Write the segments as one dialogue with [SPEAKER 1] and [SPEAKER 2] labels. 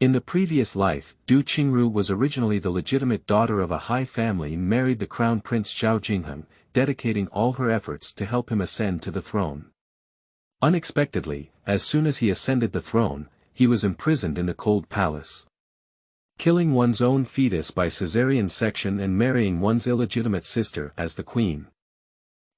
[SPEAKER 1] In the previous life, Qingru was originally the legitimate daughter of a high family and married the Crown Prince Zhao Jingheng, dedicating all her efforts to help him ascend to the throne. Unexpectedly, as soon as he ascended the throne, he was imprisoned in the cold palace. Killing one's own fetus by cesarean section and marrying one's illegitimate sister as the queen.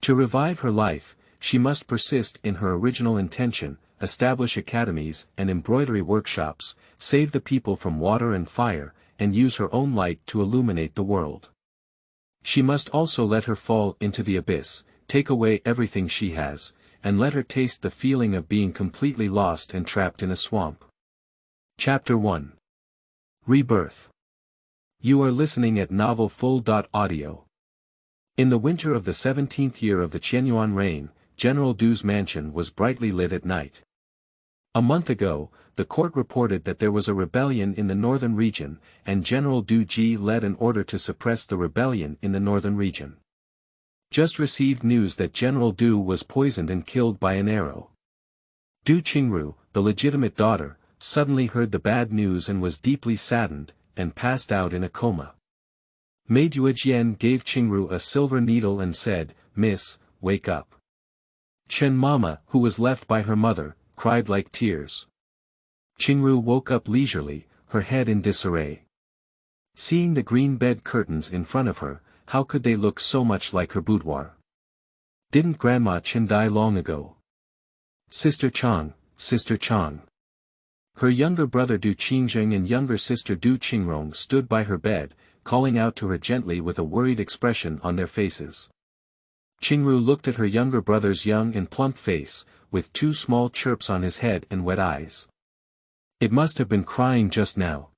[SPEAKER 1] To revive her life, she must persist in her original intention, establish academies and embroidery workshops, save the people from water and fire, and use her own light to illuminate the world. She must also let her fall into the abyss, take away everything she has, and let her taste the feeling of being completely lost and trapped in a swamp. Chapter 1. Rebirth. You are listening at novelfull.audio. In the winter of the 17th year of the Qianyuan reign, General Du's mansion was brightly lit at night. A month ago, the court reported that there was a rebellion in the northern region, and General Du Ji led an order to suppress the rebellion in the northern region. Just received news that General Du was poisoned and killed by an arrow. Du Qingru, the legitimate daughter, suddenly heard the bad news and was deeply saddened, and passed out in a coma. Maid Yuejian gave Qingru a silver needle and said, "Miss, wake up." Chen Mama, who was left by her mother, cried like tears. Qingru woke up leisurely, her head in disarray. Seeing the green bed curtains in front of her, how could they look so much like her boudoir? Didn't Grandma Chen die long ago? Sister Chang, Sister Chang. Her younger brother Du Qingzheng and younger sister Du Qingrong stood by her bed, calling out to her gently with a worried expression on their faces. Qingru looked at her younger brother's young and plump face, with two small chirps on his head and wet eyes. It must have been crying just now.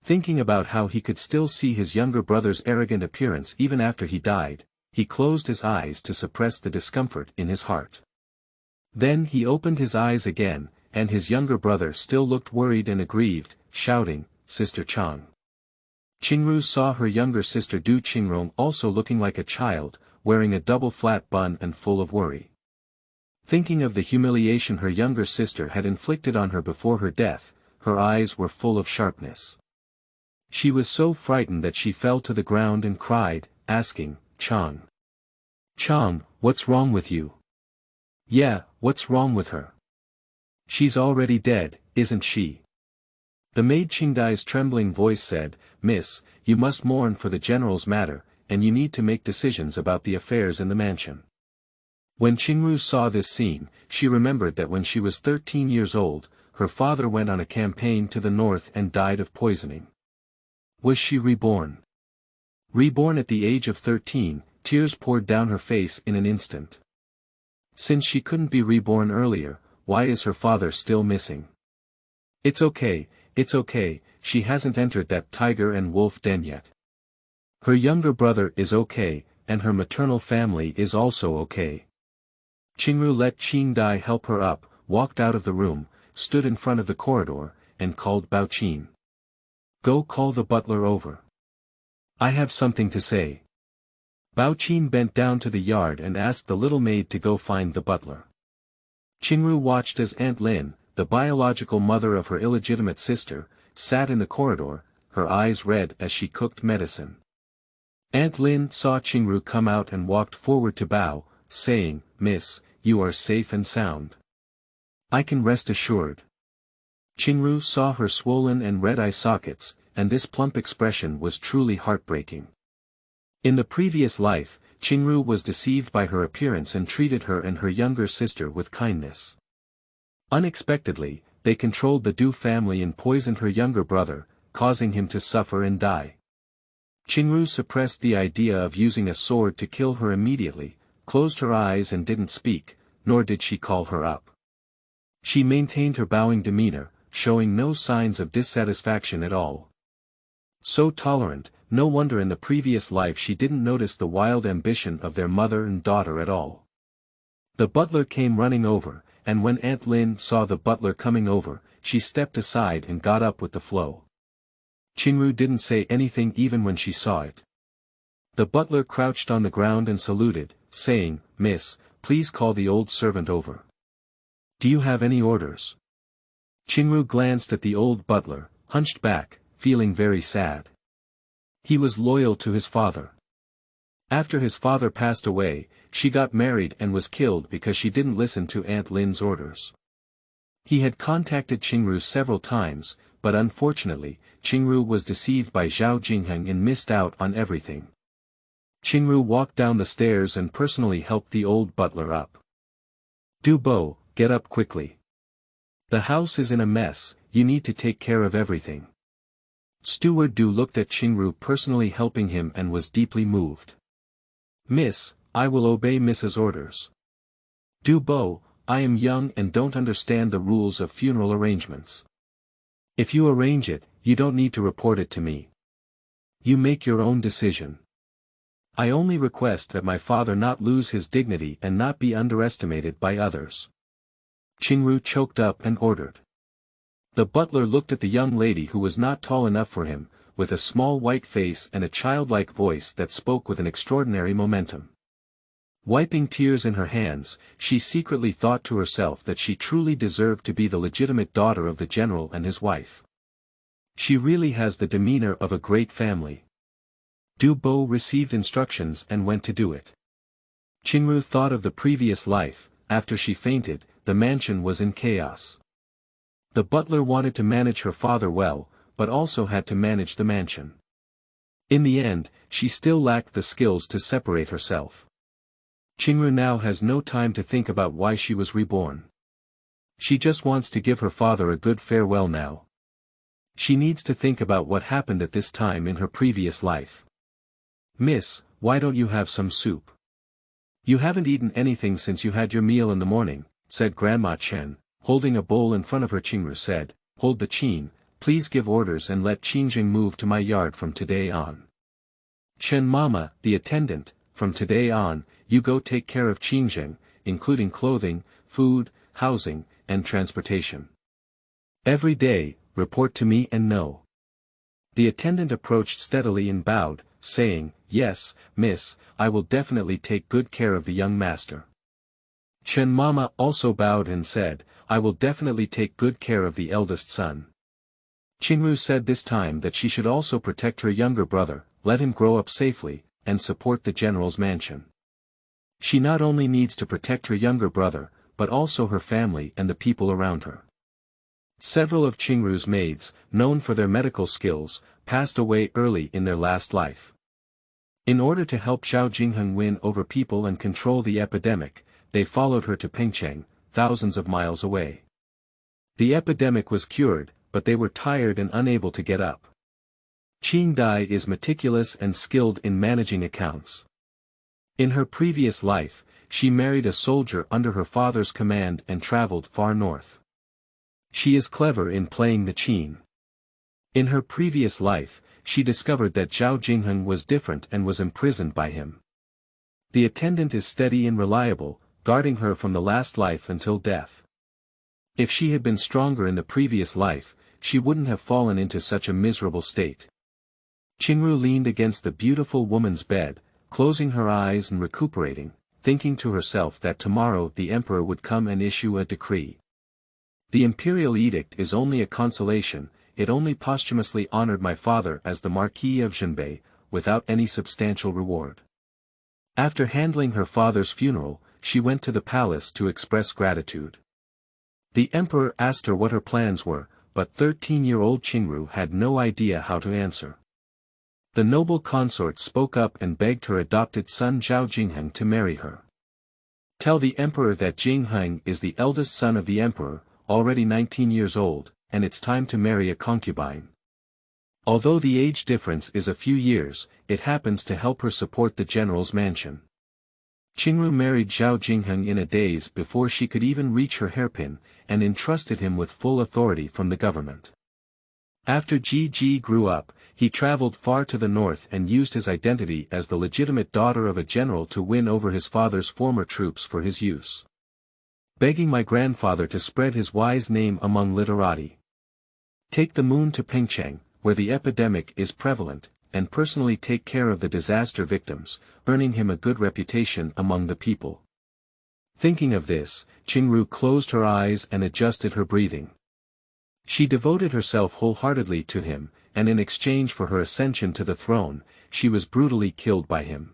[SPEAKER 1] Thinking about how he could still see his younger brother's arrogant appearance even after he died, he closed his eyes to suppress the discomfort in his heart. Then he opened his eyes again, and his younger brother still looked worried and aggrieved, shouting, "Sister Chang." Qingru saw her younger sister Du Qingrong also looking like a child, wearing a double flat bun and full of worry. Thinking of the humiliation her younger sister had inflicted on her before her death, her eyes were full of sharpness. She was so frightened that she fell to the ground and cried, asking, "Chang. Chang, what's wrong with you?" "Yeah, what's wrong with her? She's already dead, isn't she?" The maid Qingdai's trembling voice said, "Miss, you must mourn for the general's matter, and you need to make decisions about the affairs in the mansion." When Qingru saw this scene, she remembered that when she was 13 years old, her father went on a campaign to the north and died of poisoning. Was she reborn? Reborn at the age of 13, tears poured down her face in an instant. Since she couldn't be reborn earlier, why is her father still missing? It's okay, she hasn't entered that tiger and wolf den yet. Her younger brother is okay, and her maternal family is also okay. Qingru let Qingdai help her up, walked out of the room, stood in front of the corridor, and called Bao Qin. "Go call the butler over. I have something to say." Bao Qin bent down to the yard and asked the little maid to go find the butler. Qingru watched as Aunt Lin, the biological mother of her illegitimate sister, sat in the corridor, her eyes red as she cooked medicine. Aunt Lin saw Qingru come out and walked forward to Bao, saying, "Miss, you are safe and sound. I can rest assured." Qingru saw her swollen and red eye sockets, and this plump expression was truly heartbreaking. In the previous life, Qingru was deceived by her appearance and treated her and her younger sister with kindness. Unexpectedly, they controlled the Du family and poisoned her younger brother, causing him to suffer and die. Qingru suppressed the idea of using a sword to kill her immediately, closed her eyes and didn't speak, nor did she call her up. She maintained her bowing demeanor, showing no signs of dissatisfaction at all. So tolerant, no wonder in the previous life she didn't notice the wild ambition of their mother and daughter at all. The butler came running over, and when Aunt Lin saw the butler coming over, she stepped aside and got up with the flow. Qingru didn't say anything even when she saw it. The butler crouched on the ground and saluted, saying, "Miss, please call the old servant over." "Do you have any orders?" Qingru glanced at the old butler, hunched back, feeling very sad. He was loyal to his father. After his father passed away, she got married and was killed because she didn't listen to Aunt Lin's orders. He had contacted Qingru several times, but unfortunately, Qingru was deceived by Zhao Jingheng and missed out on everything. Qingru walked down the stairs and personally helped the old butler up. Du Bo, get up quickly. The house is in a mess, you need to take care of everything. Steward Du looked at Qingru personally helping him and was deeply moved. Miss, I will obey Mrs. orders. Du Bo, I am young and don't understand the rules of funeral arrangements. If you arrange it, you don't need to report it to me. You make your own decision. I only request that my father not lose his dignity and not be underestimated by others. Qingru choked up and ordered. The butler looked at the young lady who was not tall enough for him, with a small white face and a childlike voice that spoke with an extraordinary momentum. Wiping tears in her hands, she secretly thought to herself that she truly deserved to be the legitimate daughter of the general and his wife. She really has the demeanor of a great family. Du Bo received instructions and went to do it. Qingru thought of the previous life. After she fainted, the mansion was in chaos. The butler wanted to manage her father well, but also had to manage the mansion. In the end, she still lacked the skills to separate herself. Qingru now has no time to think about why she was reborn. She just wants to give her father a good farewell now. She needs to think about what happened at this time in her previous life. Miss, why don't you have some soup? You haven't eaten anything since you had your meal in the morning, said Grandma Chen, holding a bowl in front of her. Qingru said, hold the Qin, please give orders and let Qingjing move to my yard from today on. Chen Mama, the attendant, from today on, you go take care of Qingjing, including clothing, food, housing, and transportation. Every day, report to me and know. The attendant approached steadily and bowed, saying, yes, miss, I will definitely take good care of the young master. Chen Mama also bowed and said, I will definitely take good care of the eldest son. Qingru said this time that she should also protect her younger brother, let him grow up safely, and support the general's mansion. She not only needs to protect her younger brother, but also her family and the people around her. Several of Qingru's maids, known for their medical skills, passed away early in their last life. In order to help Zhao Jingheng win over people and control the epidemic, they followed her to Pengcheng, thousands of miles away. The epidemic was cured, but they were tired and unable to get up. Qing Dai is meticulous and skilled in managing accounts. In her previous life, she married a soldier under her father's command and traveled far north. She is clever in playing the Qin. In her previous life, she discovered that Zhao Jingheng was different and was imprisoned by him. The attendant is steady and reliable, guarding her from the last life until death. If she had been stronger in the previous life, she wouldn't have fallen into such a miserable state. Qingru leaned against the beautiful woman's bed, closing her eyes and recuperating, thinking to herself that tomorrow the emperor would come and issue a decree. The imperial edict is only a consolation, it only posthumously honored my father as the Marquis of Zhenbei, without any substantial reward. After handling her father's funeral, she went to the palace to express gratitude. The emperor asked her what her plans were, but 13-year-old Qingru had no idea how to answer. The noble consort spoke up and begged her adopted son Zhao Jingheng to marry her. Tell the emperor that Jingheng is the eldest son of the emperor, already 19 years old, and it's time to marry a concubine. Although the age difference is a few years, it happens to help her support the general's mansion. Qingru married Zhao Jingheng in a daze before she could even reach her hairpin, and entrusted him with full authority from the government. After Ji grew up, he traveled far to the north and used his identity as the legitimate daughter of a general to win over his father's former troops for his use. Begging my grandfather to spread his wise name among literati. Take the moon to Pengcheng, where the epidemic is prevalent, and personally take care of the disaster victims, earning him a good reputation among the people. Thinking of this, Qingru closed her eyes and adjusted her breathing. She devoted herself wholeheartedly to him, and in exchange for her ascension to the throne, she was brutally killed by him.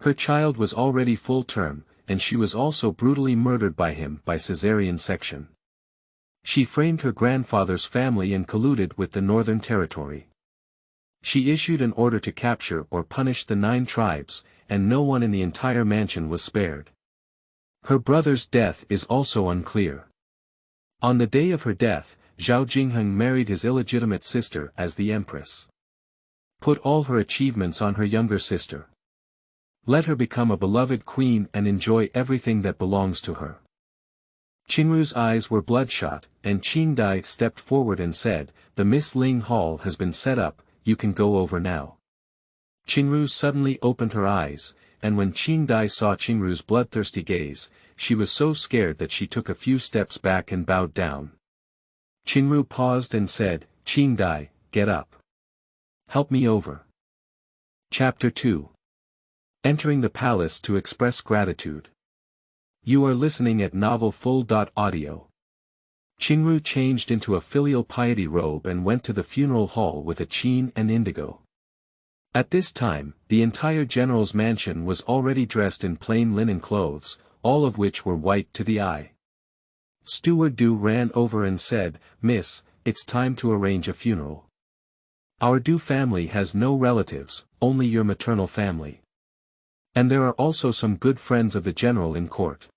[SPEAKER 1] Her child was already full term, and she was also brutally murdered by him by cesarean section. She framed her grandfather's family and colluded with the Northern Territory. She issued an order to capture or punish the 9 tribes, and no one in the entire mansion was spared. Her brother's death is also unclear. On the day of her death, Zhao Jingheng married his illegitimate sister as the empress. Put all her achievements on her younger sister. Let her become a beloved queen and enjoy everything that belongs to her. Qingru's eyes were bloodshot, and Qingdai stepped forward and said, "The Miss Ling Hall has been set up, you can go over now." Qingru suddenly opened her eyes, and when Qingdai saw Qingru's bloodthirsty gaze, she was so scared that she took a few steps back and bowed down. Qingru paused and said, "Qingdai, get up. Help me over." Chapter 2. Entering the palace to express gratitude. You are listening at novelfull.audio. Qingru changed into a filial piety robe and went to the funeral hall with a qin and indigo. At this time, the entire general's mansion was already dressed in plain linen clothes, all of which were white to the eye. Steward Du ran over and said, "Miss, it's time to arrange a funeral. Our Du family has no relatives, only your maternal family. And there are also some good friends of the general in court."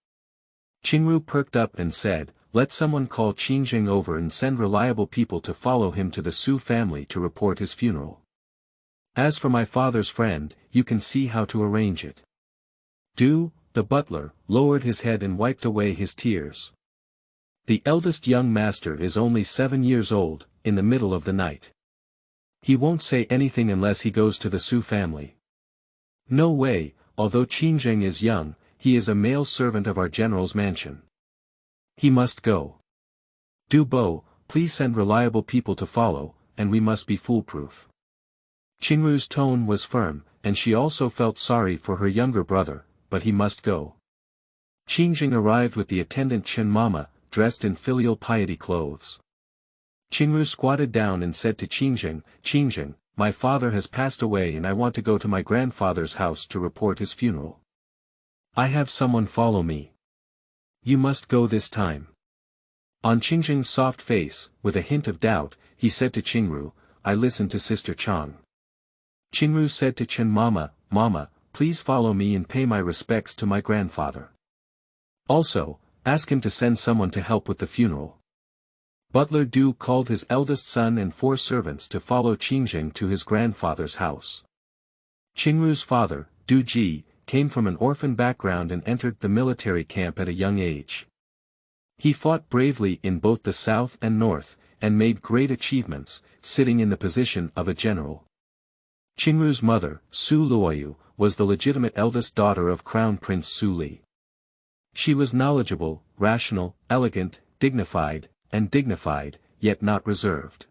[SPEAKER 1] Qingru perked up and said, "Let someone call Qingjing over and send reliable people to follow him to the Su family to report his funeral. As for my father's friend, you can see how to arrange it." Du, the butler, lowered his head and wiped away his tears. The eldest young master is only 7 years old, in the middle of the night. He won't say anything unless he goes to the Su family. No way, although Qingjing is young, he is a male servant of our general's mansion. He must go. Du Bo, please send reliable people to follow, and we must be foolproof. Qingru's tone was firm, and she also felt sorry for her younger brother, but he must go. Qingjing arrived with the attendant Chen Mama, dressed in filial piety clothes. Qingru squatted down and said to Qingjing, "Qingjing, my father has passed away and I want to go to my grandfather's house to report his funeral. I have someone follow me. You must go this time." On Qingjing's soft face, with a hint of doubt, he said to Qingru, "I listen to Sister Chang." Qingru said to Chen Mama, "Mama, please follow me and pay my respects to my grandfather. Also, ask him to send someone to help with the funeral." Butler Du called his eldest son and 4 servants to follow Qingjing to his grandfather's house. Qingru's father, Du Ji, came from an orphan background and entered the military camp at a young age. He fought bravely in both the south and north, and made great achievements, sitting in the position of a general. Qingru's mother, Su Luoyu, was the legitimate eldest daughter of Crown Prince Su Li. She was knowledgeable, rational, elegant, dignified, yet not reserved.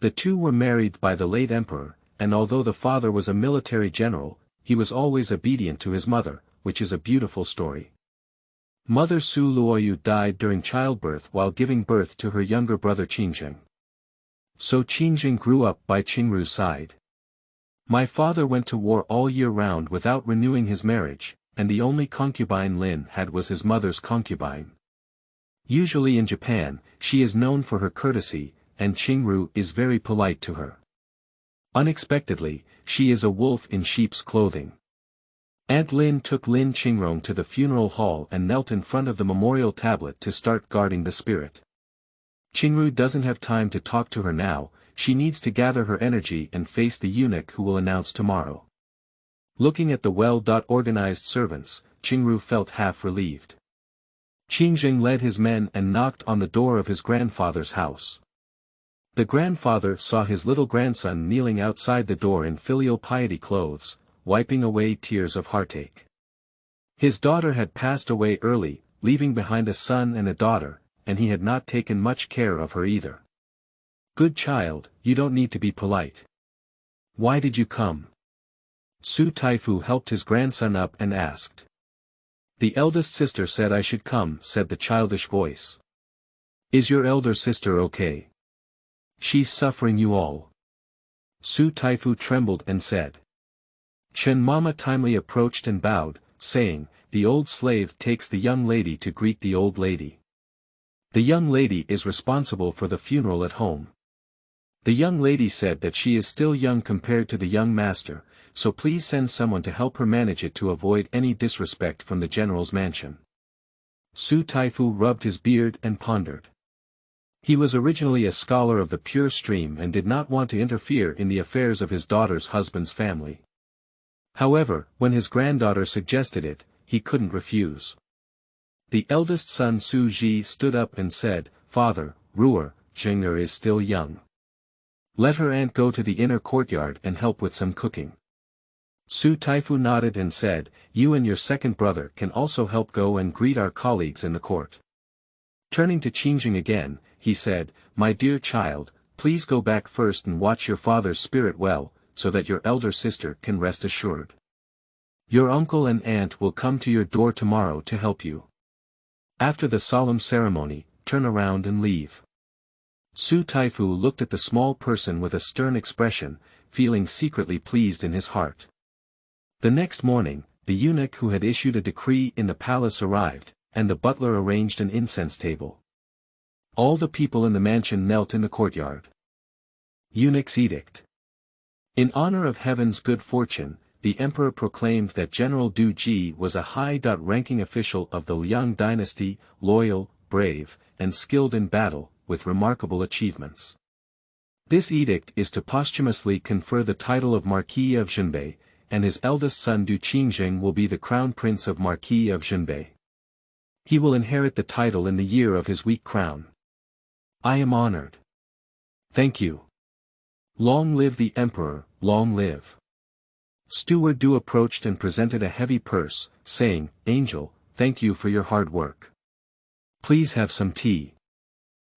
[SPEAKER 1] The two were married by the late emperor, and although the father was a military general, he was always obedient to his mother, which is a beautiful story. Mother Su Luoyu died during childbirth while giving birth to her younger brother Qingjing. So Qingjing grew up by Qingru's side. My father went to war all year round without renewing his marriage, and the only concubine Lin had was his mother's concubine. Usually in Japan, she is known for her courtesy, and Qingru is very polite to her. Unexpectedly, she is a wolf in sheep's clothing. Aunt Lin took Lin Qingrong to the funeral hall and knelt in front of the memorial tablet to start guarding the spirit. Qingru doesn't have time to talk to her now, she needs to gather her energy and face the eunuch who will announce tomorrow. Looking at the well-organized servants, Qingru felt half relieved. Qingjing led his men and knocked on the door of his grandfather's house. The grandfather saw his little grandson kneeling outside the door in filial piety clothes, wiping away tears of heartache. His daughter had passed away early, leaving behind a son and a daughter, and he had not taken much care of her either. "Good child, you don't need to be polite. Why did you come?" Su Taifu helped his grandson up and asked. "The eldest sister said I should come," said the childish voice. Is your elder sister okay? She's suffering you all. Su Taifu trembled and said. Chen Mama timely approached and bowed, saying, the old slave takes the young lady to greet the old lady. The young lady is responsible for the funeral at home. The young lady said that she is still young compared to the young master, so please send someone to help her manage it to avoid any disrespect from the general's mansion. Su Taifu rubbed his beard and pondered. He was originally a scholar of the pure stream and did not want to interfere in the affairs of his daughter's husband's family. However, when his granddaughter suggested it, he couldn't refuse. The eldest son Su Ji stood up and said, Father, Ruer, Jing'er is still young. Let her aunt go to the inner courtyard and help with some cooking. Su Taifu nodded and said, you and your second brother can also help go and greet our colleagues in the court. Turning to Qingjing again, he said, my dear child, please go back first and watch your father's spirit well, so that your elder sister can rest assured. Your uncle and aunt will come to your door tomorrow to help you. After the solemn ceremony, turn around and leave. Su Taifu looked at the small person with a stern expression, feeling secretly pleased in his heart. The next morning, the eunuch who had issued a decree in the palace arrived, and the butler arranged an incense table. All the people in the mansion knelt in the courtyard. Eunuch's edict. In honor of heaven's good fortune, the emperor proclaimed that General Du Ji was a high-ranking official of the Liang dynasty, loyal, brave, and skilled in battle, with remarkable achievements. This edict is to posthumously confer the title of Marquis of Zhenbei, and his eldest son Du Qingjing will be the Crown Prince of Marquis of Zhenbei. He will inherit the title in the year of his weak crown. I am honored. Thank you. Long live the emperor, long live. Steward Du approached and presented a heavy purse, saying, Angel, thank you for your hard work. Please have some tea.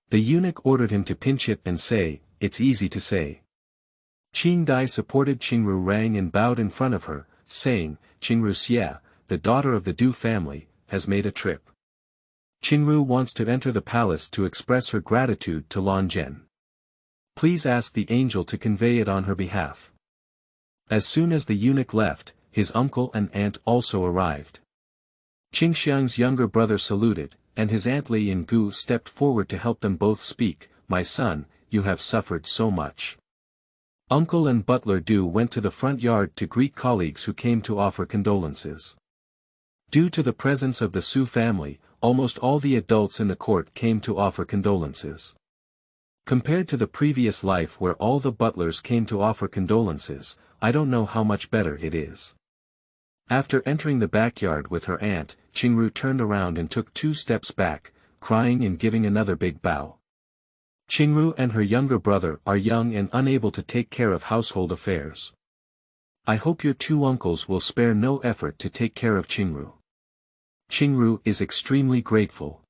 [SPEAKER 1] The eunuch ordered him to pinch it and say, it's easy to say. Qing Dai supported Qingru rang and bowed in front of her, saying, Qingru Xia, the daughter of the Du family, has made a trip. Qingru wants to enter the palace to express her gratitude to Lan Zhen. Please ask the angel to convey it on her behalf. As soon as the eunuch left, his uncle and aunt also arrived. Qingxiang's younger brother saluted, and his aunt Li and Gu stepped forward to help them both speak. My son, you have suffered so much. Uncle and butler Du went to the front yard to greet colleagues who came to offer condolences. Due to the presence of the Su family, almost all the adults in the court came to offer condolences. Compared to the previous life where all the butlers came to offer condolences, I don't know how much better it is. After entering the backyard with her aunt, Qingru turned around and took 2 steps back, crying and giving another big bow. Qingru and her younger brother are young and unable to take care of household affairs. I hope your 2 uncles will spare no effort to take care of Qingru. Qingru is extremely grateful.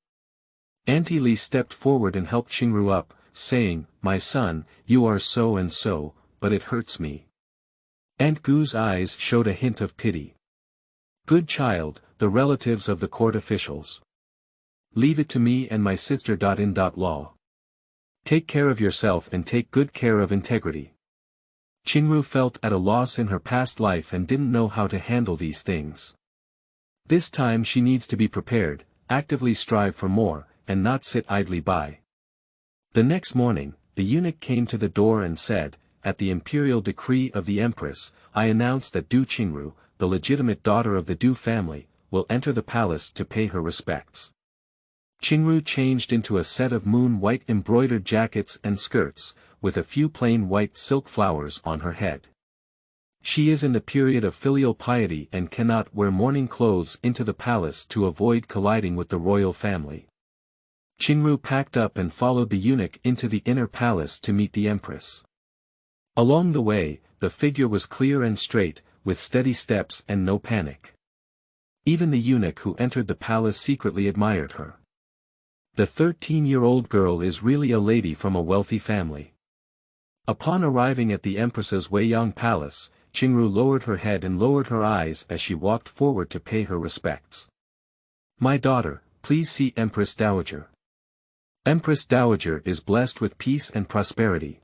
[SPEAKER 1] Auntie Li stepped forward and helped Qingru up, saying, my son, you are so and so, but it hurts me. Aunt Gu's eyes showed a hint of pity. Good child, the relatives of the court officials. Leave it to me and my sister. In law. Take care of yourself and take good care of integrity. Qingru felt at a loss in her past life and didn't know how to handle these things. This time she needs to be prepared, actively strive for more, and not sit idly by. The next morning, the eunuch came to the door and said, at the imperial decree of the empress, I announce that Du Qingru, the legitimate daughter of the Du family, will enter the palace to pay her respects. Qingru changed into a set of moon-white embroidered jackets and skirts, with a few plain white silk flowers on her head. She is in the period of filial piety and cannot wear mourning clothes into the palace to avoid colliding with the royal family. Qingru packed up and followed the eunuch into the inner palace to meet the empress. Along the way, the figure was clear and straight, with steady steps and no panic. Even the eunuch who entered the palace secretly admired her. The 13-year-old girl is really a lady from a wealthy family. Upon arriving at the empress's Weiyang palace, Qingru lowered her head and lowered her eyes as she walked forward to pay her respects. My daughter, please see Empress Dowager. Empress Dowager is blessed with peace and prosperity.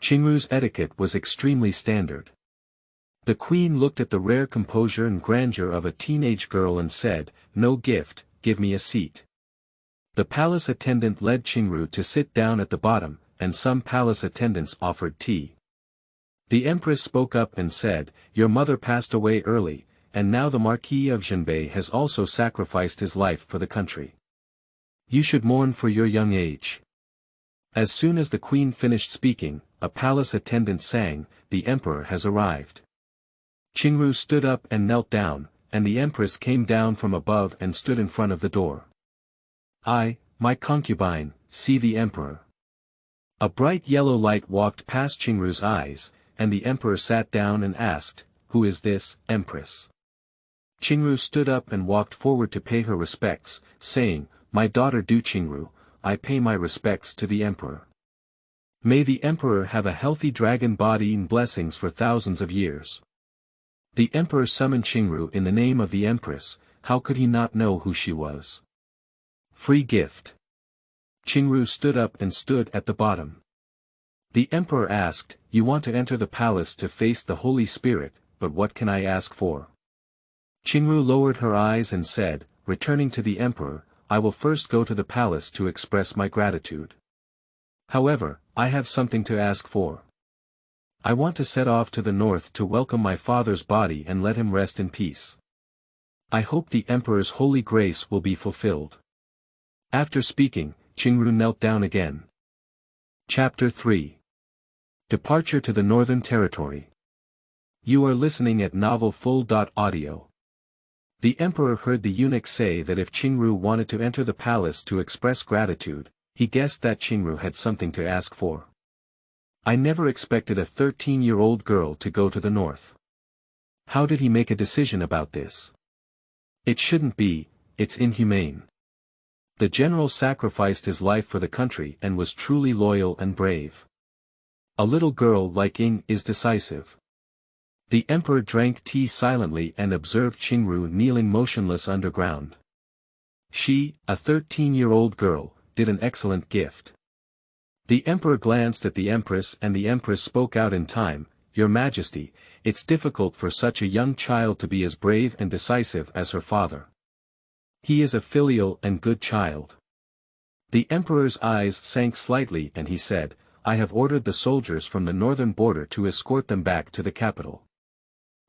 [SPEAKER 1] Qingru's etiquette was extremely standard. The queen looked at the rare composure and grandeur of a teenage girl and said, "No gift, give me a seat." The palace attendant led Qingru to sit down at the bottom, and some palace attendants offered tea. The empress spoke up and said, "Your mother passed away early, and now the Marquis of Zhenbei has also sacrificed his life for the country. You should mourn for your young age." As soon as the queen finished speaking, a palace attendant sang, "The emperor has arrived." Qingru stood up and knelt down, and the empress came down from above and stood in front of the door. "I, my concubine, see the emperor." A bright yellow light walked past Qingru's eyes, and the emperor sat down and asked, "Who is this, empress?" Qingru stood up and walked forward to pay her respects, saying, "My daughter Du Qingru, I pay my respects to the emperor. May the emperor have a healthy dragon body and blessings for thousands of years." The emperor summoned Qingru in the name of the empress. How could he not know who she was? Free gift. Qingru stood up and stood at the bottom. The emperor asked, "You want to enter the palace to face the Holy Spirit, but what can I ask for?" Qingru lowered her eyes and said, "Returning to the emperor, I will first go to the palace to express my gratitude. However, I have something to ask for. I want to set off to the north to welcome my father's body and let him rest in peace. I hope the emperor's holy grace will be fulfilled." After speaking, Qingru knelt down again. Chapter 3. Departure to the Northern Territory. You are listening at novelfull.audio. The emperor heard the eunuch say that if Qingru wanted to enter the palace to express gratitude, he guessed that Qingru had something to ask for. "I never expected a 13-year-old girl to go to the north. How did he make a decision about this? It shouldn't be, it's inhumane. The general sacrificed his life for the country and was truly loyal and brave. A little girl like Ying is decisive." The emperor drank tea silently and observed Qingru kneeling motionless underground. She, a 13-year-old girl, did an excellent gift. The emperor glanced at the empress and the empress spoke out in time, "Your Majesty, it's difficult for such a young child to be as brave and decisive as her father. He is a filial and good child." The emperor's eyes sank slightly and he said, "I have ordered the soldiers from the northern border to escort them back to the capital.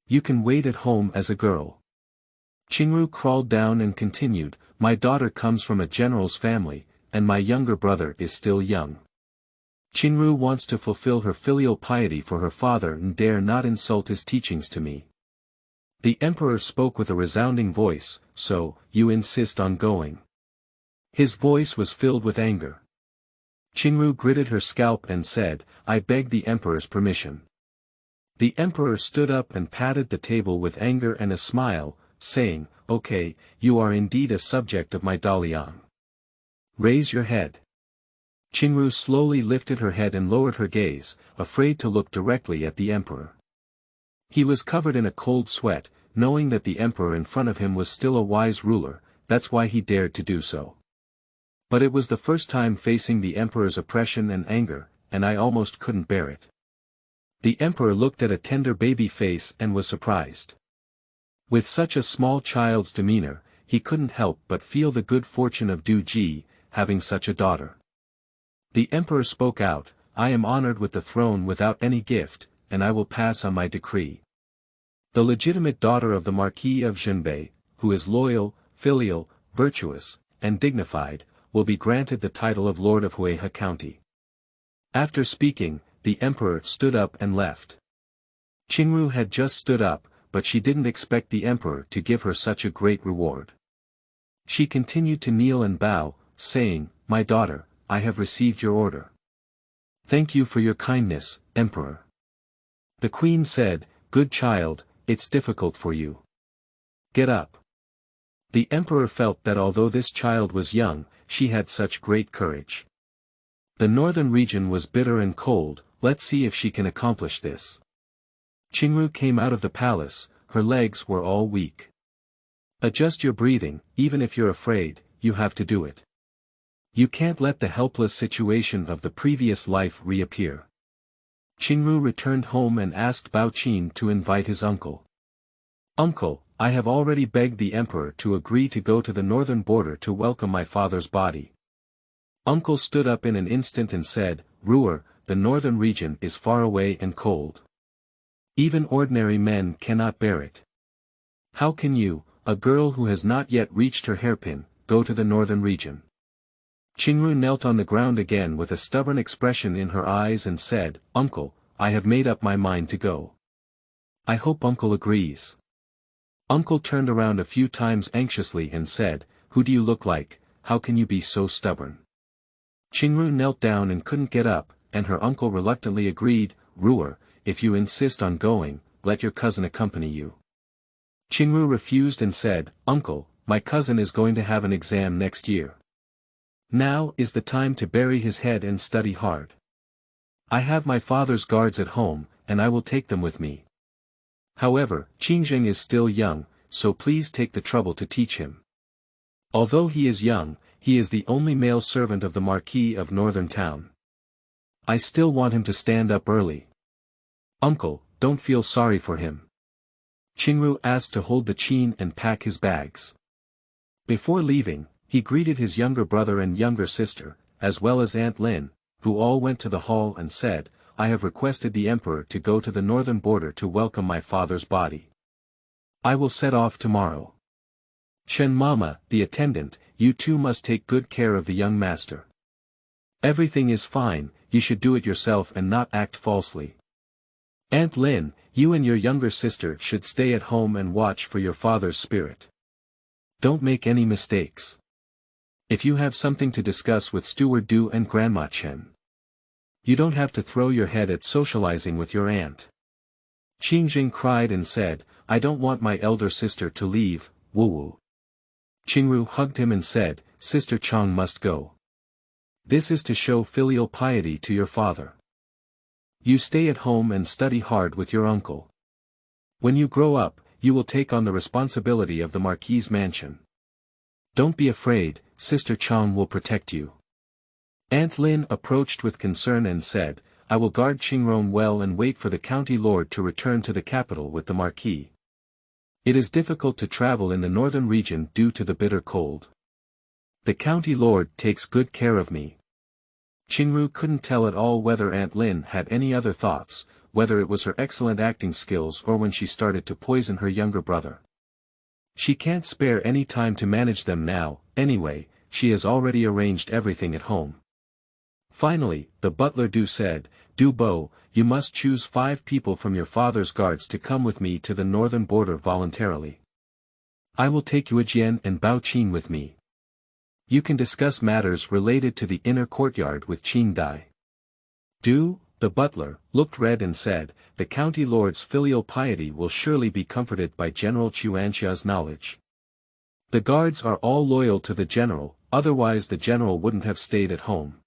[SPEAKER 1] You can wait at home as a girl." Qingru crawled down and continued, "My daughter comes from a general's family, and my younger brother is still young. Qingru wants to fulfill her filial piety for her father and dare not insult his teachings to me." The emperor spoke with a resounding voice, "So, you insist on going?" His voice was filled with anger. Qingru gritted her scalp and said, "I beg the emperor's permission." The emperor stood up and patted the table with anger and a smile, saying, "Okay, you are indeed a subject of my Daliang. Raise your head." Qingru slowly lifted her head and lowered her gaze, afraid to look directly at the emperor. He was covered in a cold sweat, knowing that the emperor in front of him was still a wise ruler, that's why he dared to do so. But it was the first time facing the emperor's oppression and anger, and I almost couldn't bear it. The emperor looked at a tender baby face and was surprised. With such a small child's demeanor, he couldn't help but feel the good fortune of Du Ji, having such a daughter. The emperor spoke out, "I am honored with the throne without any gift, and I will pass on my decree. The legitimate daughter of the Marquis of Zhenbei, who is loyal, filial, virtuous, and dignified, will be granted the title of Lord of Huihe County." After speaking, the emperor stood up and left. Qingru had just stood up, but she didn't expect the emperor to give her such a great reward. She continued to kneel and bow, saying, "My daughter, I have received your order. Thank you for your kindness, emperor." The queen said, "Good child, it's difficult for you. Get up." The emperor felt that although this child was young, she had such great courage. The northern region was bitter and cold, let's see if she can accomplish this. Qingru came out of the palace, her legs were all weak. Adjust your breathing, even if you're afraid, you have to do it. You can't let the helpless situation of the previous life reappear. Qingru returned home and asked Bao Qin to invite his uncle. Uncle, I have already begged the emperor to agree to go to the northern border to welcome my father's body. Uncle stood up in an instant and said, Ruler, the northern region is far away and cold. Even ordinary men cannot bear it. How can you, a girl who has not yet reached her hairpin, go to the northern region? Qingru knelt on the ground again with a stubborn expression in her eyes and said, Uncle, I have made up my mind to go. I hope Uncle agrees. Uncle turned around a few times anxiously and said, Who do you look like, how can you be so stubborn? Qingru knelt down and couldn't get up, and her uncle reluctantly agreed, Ruler, if you insist on going, let your cousin accompany you. Qingru refused and said, Uncle, my cousin is going to have an exam next year. Now is the time to bury his head and study hard. I have my father's guards at home, and I will take them with me. However, Qingzheng is still young, so please take the trouble to teach him. Although he is young, he is the only male servant of the Marquis of Northern Town. I still want him to stand up early. Uncle, don't feel sorry for him. Qingru asked to hold the qin and pack his bags. Before leaving, he greeted his younger brother and younger sister, as well as Aunt Lin, who all went to the hall and said, I have requested the emperor to go to the northern border to welcome my father's body. I will set off tomorrow. Chen Mama, the attendant, you too must take good care of the young master. Everything is fine, you should do it yourself and not act falsely. Aunt Lin, you and your younger sister should stay at home and watch for your father's spirit. Don't make any mistakes. If you have something to discuss with Steward Du and Grandma Chen, you don't have to throw your head at socializing with your aunt. Qingzheng cried and said, I don't want my elder sister to leave, Wu. Qingru hugged him and said, Sister Chang must go. This is to show filial piety to your father. You stay at home and study hard with your uncle. When you grow up, you will take on the responsibility of the Marquis's mansion. Don't be afraid, Sister Chang will protect you. Aunt Lin approached with concern and said, I will guard Qingron well and wait for the county lord to return to the capital with the Marquis. It is difficult to travel in the northern region due to the bitter cold. The county lord takes good care of me. Qingru couldn't tell at all whether Aunt Lin had any other thoughts, whether it was her excellent acting skills or when she started to poison her younger brother. She can't spare any time to manage them now, anyway, she has already arranged everything at home. Finally, the butler Du said, Du Bo, you must choose 5 people from your father's guards to come with me to the northern border voluntarily. I will take Yuejian and Bao Qin with me. You can discuss matters related to the inner courtyard with Qin Dai. Du, the butler, looked red and said, the county lord's filial piety will surely be comforted by General Chuanxia's knowledge. The guards are all loyal to the general, otherwise the general wouldn't have stayed at home.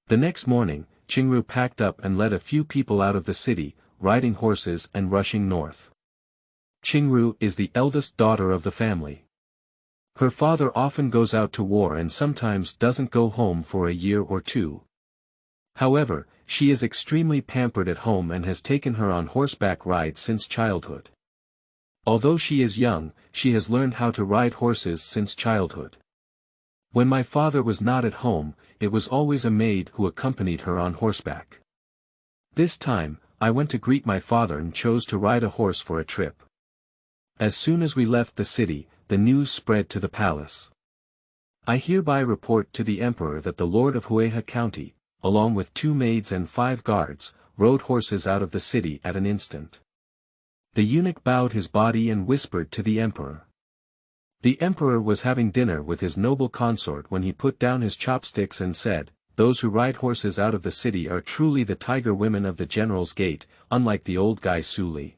[SPEAKER 1] The next morning, Qingru packed up and led a few people out of the city, riding horses and rushing north. Qingru is the eldest daughter of the family. Her father often goes out to war and sometimes doesn't go home for a year or two. However, she is extremely pampered at home and has taken her on horseback rides since childhood. Although she is young, she has learned how to ride horses since childhood. When my father was not at home, it was always a maid who accompanied her on horseback. This time, I went to greet my father and chose to ride a horse for a trip. As soon as we left the city, the news spread to the palace. I hereby report to the emperor that the lord of Huehe County, along with 2 maids and 5 guards, rode horses out of the city at an instant. The eunuch bowed his body and whispered to the emperor. The emperor was having dinner with his noble consort when he put down his chopsticks and said, those who ride horses out of the city are truly the tiger women of the general's gate, unlike the old guy Su Li.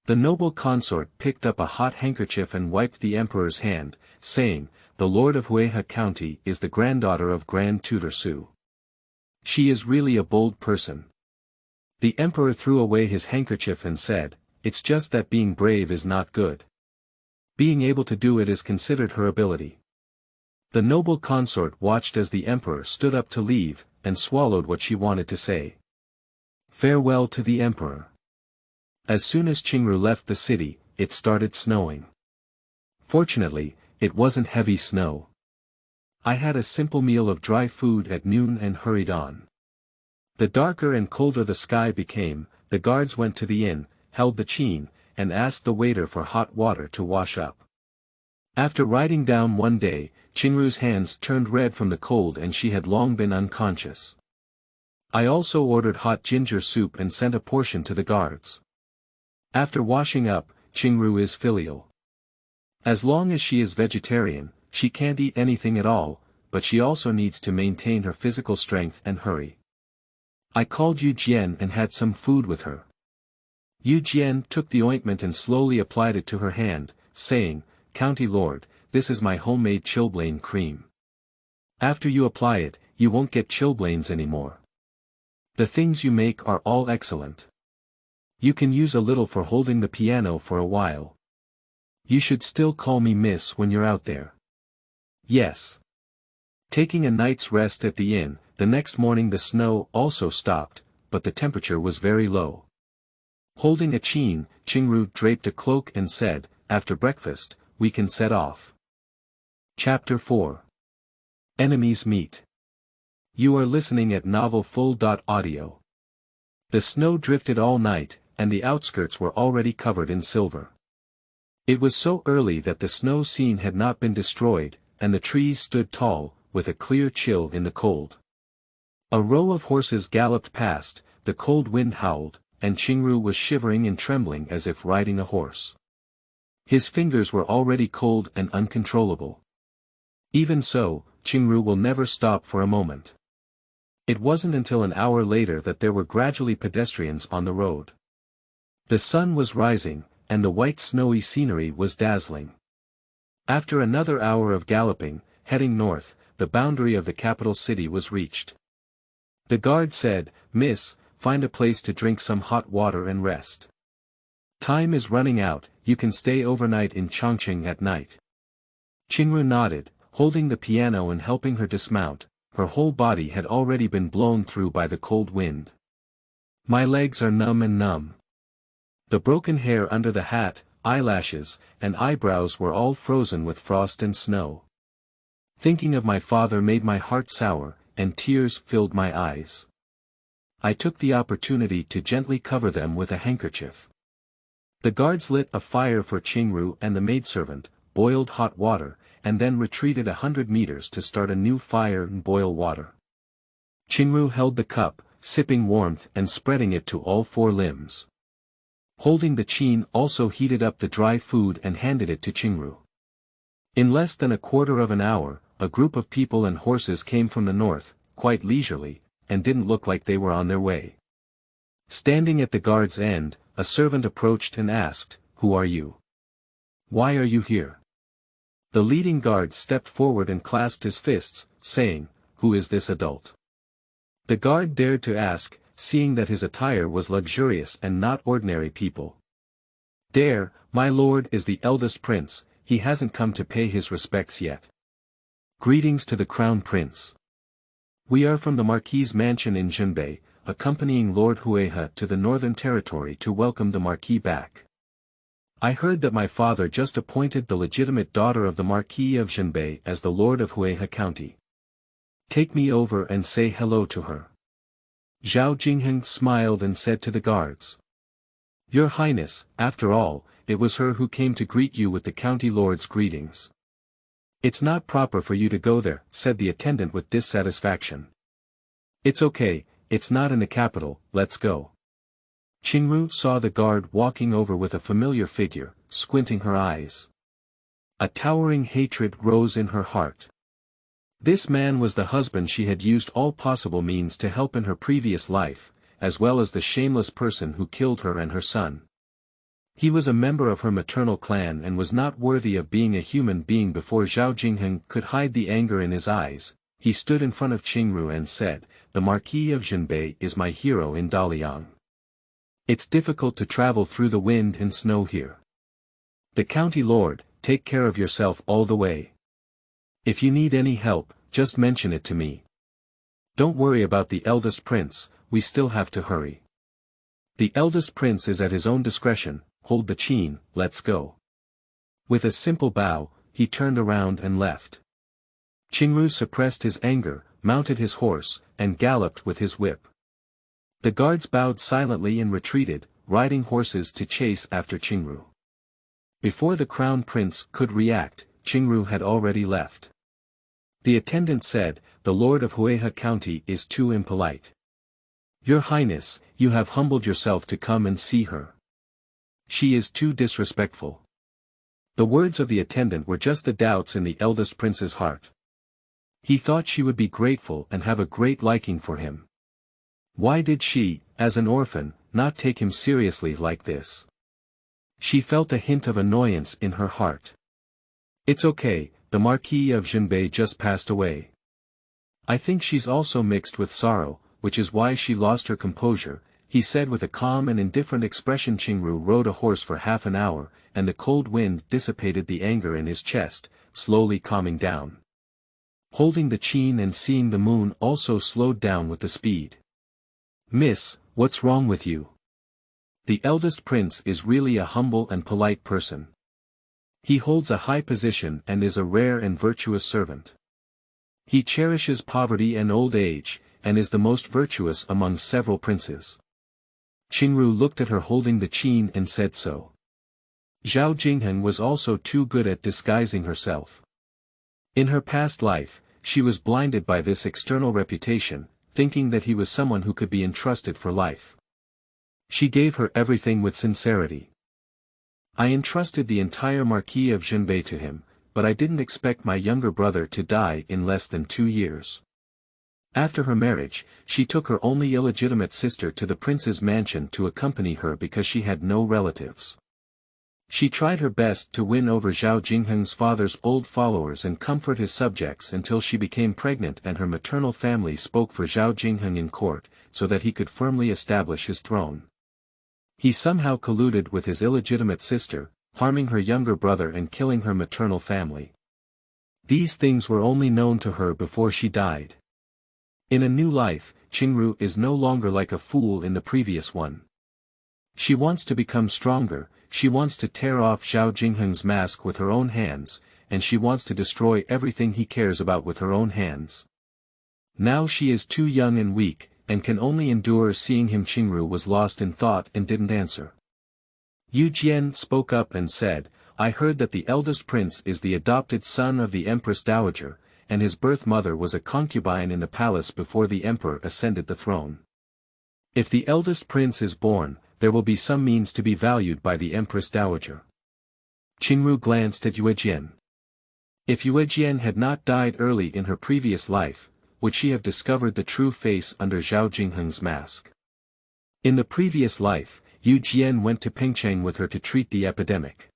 [SPEAKER 1] The noble consort picked up a hot handkerchief and wiped the emperor's hand, saying, the lord of Huehe County is the granddaughter of Grand Tutor Su. She is really a bold person. The emperor threw away his handkerchief and said, it's just that being brave is not good. Being able to do it is considered her ability. The noble consort watched as the emperor stood up to leave, and swallowed what she wanted to say. Farewell to the emperor. As soon as Qingru left the city, it started snowing. Fortunately, it wasn't heavy snow. I had a simple meal of dry food at noon and hurried on. The darker and colder the sky became, the guards went to the inn, held the qin, and asked the waiter for hot water to wash up. After riding down one day, Qingru's hands turned red from the cold and she had long been unconscious. I also ordered hot ginger soup and sent a portion to the guards. After washing up, Qingru is filial. As long as she is vegetarian, she can't eat anything at all, but she also needs to maintain her physical strength and hurry. I called Yu Jian and had some food with her. Yu Jian took the ointment and slowly applied it to her hand, saying, "County Lord, this is my homemade chilblain cream. After you apply it, you won't get chilblains anymore. The things you make are all excellent. You can use a little for holding the piano for a while. You should still call me Miss when you're out there." Yes. Taking a night's rest at the inn, the next morning the snow also stopped, but the temperature was very low. Holding a qin, Qingru draped a cloak and said, "After breakfast, we can set off." Chapter 4. Enemies Meet. You are listening at novelfull.audio. The snow drifted all night, and the outskirts were already covered in silver. It was so early that the snow scene had not been destroyed, and the trees stood tall, with a clear chill in the cold. A row of horses galloped past, the cold wind howled, and Qingru was shivering and trembling as if riding a horse. His fingers were already cold and uncontrollable. Even so, Qingru will never stop for a moment. It wasn't until an hour later that there were gradually pedestrians on the road. The sun was rising, and the white snowy scenery was dazzling. After another hour of galloping, heading north, the boundary of the capital city was reached. The guard said, "Miss, find a place to drink some hot water and rest. Time is running out, you can stay overnight in Chongqing at night." Qingru nodded, holding the piano and helping her dismount. Her whole body had already been blown through by the cold wind. My legs are numb and numb. The broken hair under the hat, eyelashes, and eyebrows were all frozen with frost and snow. Thinking of my father made my heart sour, and tears filled my eyes. I took the opportunity to gently cover them with a handkerchief. The guards lit a fire for Qingru and the maidservant, boiled hot water, and then retreated 100 meters to start a new fire and boil water. Qingru held the cup, sipping warmth and spreading it to all four limbs. Holding the qin also heated up the dry food and handed it to Qingru. In less than a quarter of an hour, a group of people and horses came from the north, quite leisurely, and didn't look like they were on their way. Standing at the guard's end, a servant approached and asked, "Who are you? Why are you here?" The leading guard stepped forward and clasped his fists, saying, "Who is this adult?" The guard dared to ask, seeing that his attire was luxurious and not ordinary people. "Dare, my lord is the eldest prince, he hasn't come to pay his respects yet. Greetings to the crown prince. We are from the marquis's mansion in Zhenbei, accompanying Lord Huihe to the northern territory to welcome the marquis back. I heard that my father just appointed the legitimate daughter of the Marquis of Zhenbei as the Lord of Huihe County. Take me over and say hello to her." Zhao Jingheng smiled and said to the guards, "Your Highness, after all, it was her who came to greet you with the county lord's greetings." "It's not proper for you to go there," said the attendant with dissatisfaction. "It's okay, it's not in the capital, let's go." Qingru saw the guard walking over with a familiar figure, squinting her eyes. A towering hatred rose in her heart. This man was the husband she had used all possible means to help in her previous life, as well as the shameless person who killed her and her son. He was a member of her maternal clan and was not worthy of being a human being. Before Zhao Jingheng could hide the anger in his eyes, he stood in front of Qingru and said, "The Marquis of Zhenbei is my hero in Daliang. It's difficult to travel through the wind and snow here. The county lord, take care of yourself all the way." If you need any help, just mention it to me. Don't worry about the eldest prince, we still have to hurry. The eldest prince is at his own discretion, hold the qin, let's go. With a simple bow, he turned around and left. Qingru suppressed his anger, mounted his horse, and galloped with his whip. The guards bowed silently and retreated, riding horses to chase after Qingru. Before the crown prince could react, Qingru had already left. The attendant said, "The lord of Huehe County is too impolite. Your Highness, you have humbled yourself to come and see her. She is too disrespectful." The words of the attendant were just the doubts in the eldest prince's heart. He thought she would be grateful and have a great liking for him. Why did she, as an orphan, not take him seriously like this? She felt a hint of annoyance in her heart. It's okay, the Marquis of Zhenbei just passed away. I think she's also mixed with sorrow, which is why she lost her composure, he said with a calm and indifferent expression. Qingru rode a horse for half an hour, and the cold wind dissipated the anger in his chest, slowly calming down. Holding the qin and seeing the moon also slowed down with the speed. "Miss, what's wrong with you? The eldest prince is really a humble and polite person. He holds a high position and is a rare and virtuous servant. He cherishes poverty and old age, and is the most virtuous among several princes." Qingru looked at her holding the qin and said so. Zhao Jingheng was also too good at disguising herself. In her past life, she was blinded by this external reputation, thinking that he was someone who could be entrusted for life. She gave her everything with sincerity. "I entrusted the entire Marquis of Zhenbei to him, but I didn't expect my younger brother to die in less than 2 years. After her marriage, she took her only illegitimate sister to the prince's mansion to accompany her because she had no relatives. She tried her best to win over Zhao Jingheng's father's old followers and comfort his subjects until she became pregnant and her maternal family spoke for Zhao Jingheng in court, so that he could firmly establish his throne. He somehow colluded with his illegitimate sister, harming her younger brother and killing her maternal family. These things were only known to her before she died. In a new life, Qingru is no longer like a fool in the previous one. She wants to become stronger, she wants to tear off Zhao Jingheng's mask with her own hands, and she wants to destroy everything he cares about with her own hands. Now she is too young and weak, and can only endure seeing him. Qingru was lost in thought and didn't answer. Yu Jian spoke up and said, "I heard that the eldest prince is the adopted son of the Empress Dowager, and his birth mother was a concubine in the palace before the emperor ascended the throne. If the eldest prince is born, there will be some means to be valued by the Empress Dowager." Qingru glanced at Yue Jian. If Yue Jian had not died early in her previous life, would she have discovered the true face under Zhao Jingheng's mask? In the previous life, Yu Jian went to Pengcheng with her to treat the epidemic.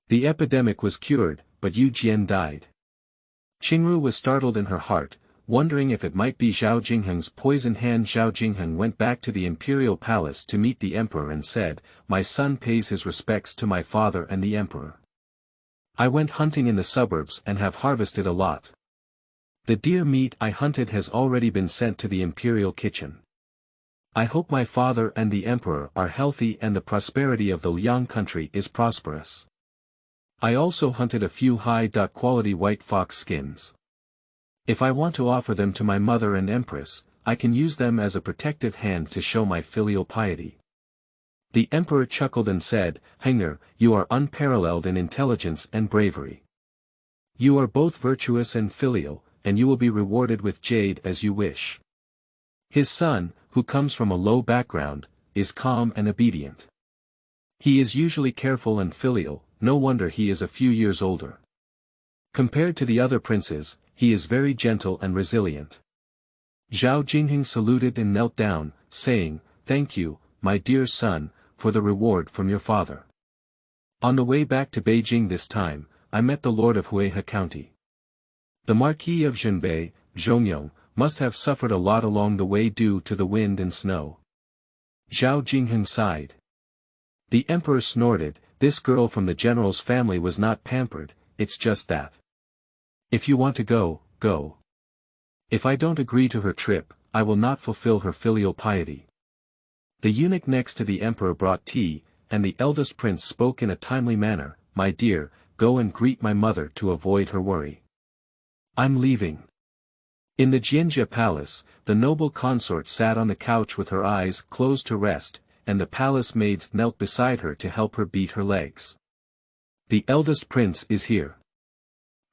[SPEAKER 1] The epidemic was cured, but Yu Jian died. Qingru was startled in her heart, wondering if it might be Zhao Jingheng's poison hand. Zhao Jingheng went back to the imperial palace to meet the emperor and said, "My son pays his respects to my father and the emperor. I went hunting in the suburbs and have harvested a lot. The deer meat I hunted has already been sent to the imperial kitchen. I hope my father and the emperor are healthy and the prosperity of the Liang country is prosperous. I also hunted a few high-quality white fox skins. If I want to offer them to my mother and empress, I can use them as a protective hand to show my filial piety." The emperor chuckled and said, "Heng'er, you are unparalleled in intelligence and bravery. You are both virtuous and filial, and you will be rewarded with jade as you wish." His son, who comes from a low background, is calm and obedient. He is usually careful and filial, no wonder he is a few years older. Compared to the other princes, he is very gentle and resilient. Zhao Jingheng saluted and knelt down, saying, "Thank you, my dear son, for the reward from your father." On the way back to Beijing this time, I met the lord of Huehe County. The Marquis of Zhenbei, Zhongyong, must have suffered a lot along the way due to the wind and snow. Zhao Jingheng sighed. The emperor snorted, "This girl from the general's family was not pampered, it's just that. If you want to go, go. If I don't agree to her trip, I will not fulfill her filial piety. The eunuch next to the emperor brought tea, and the eldest prince spoke in a timely manner, "My dear, go and greet my mother to avoid her worry. I'm leaving." In the Jianjia palace, the noble consort sat on the couch with her eyes closed to rest, and the palace maids knelt beside her to help her beat her legs. "The eldest prince is here."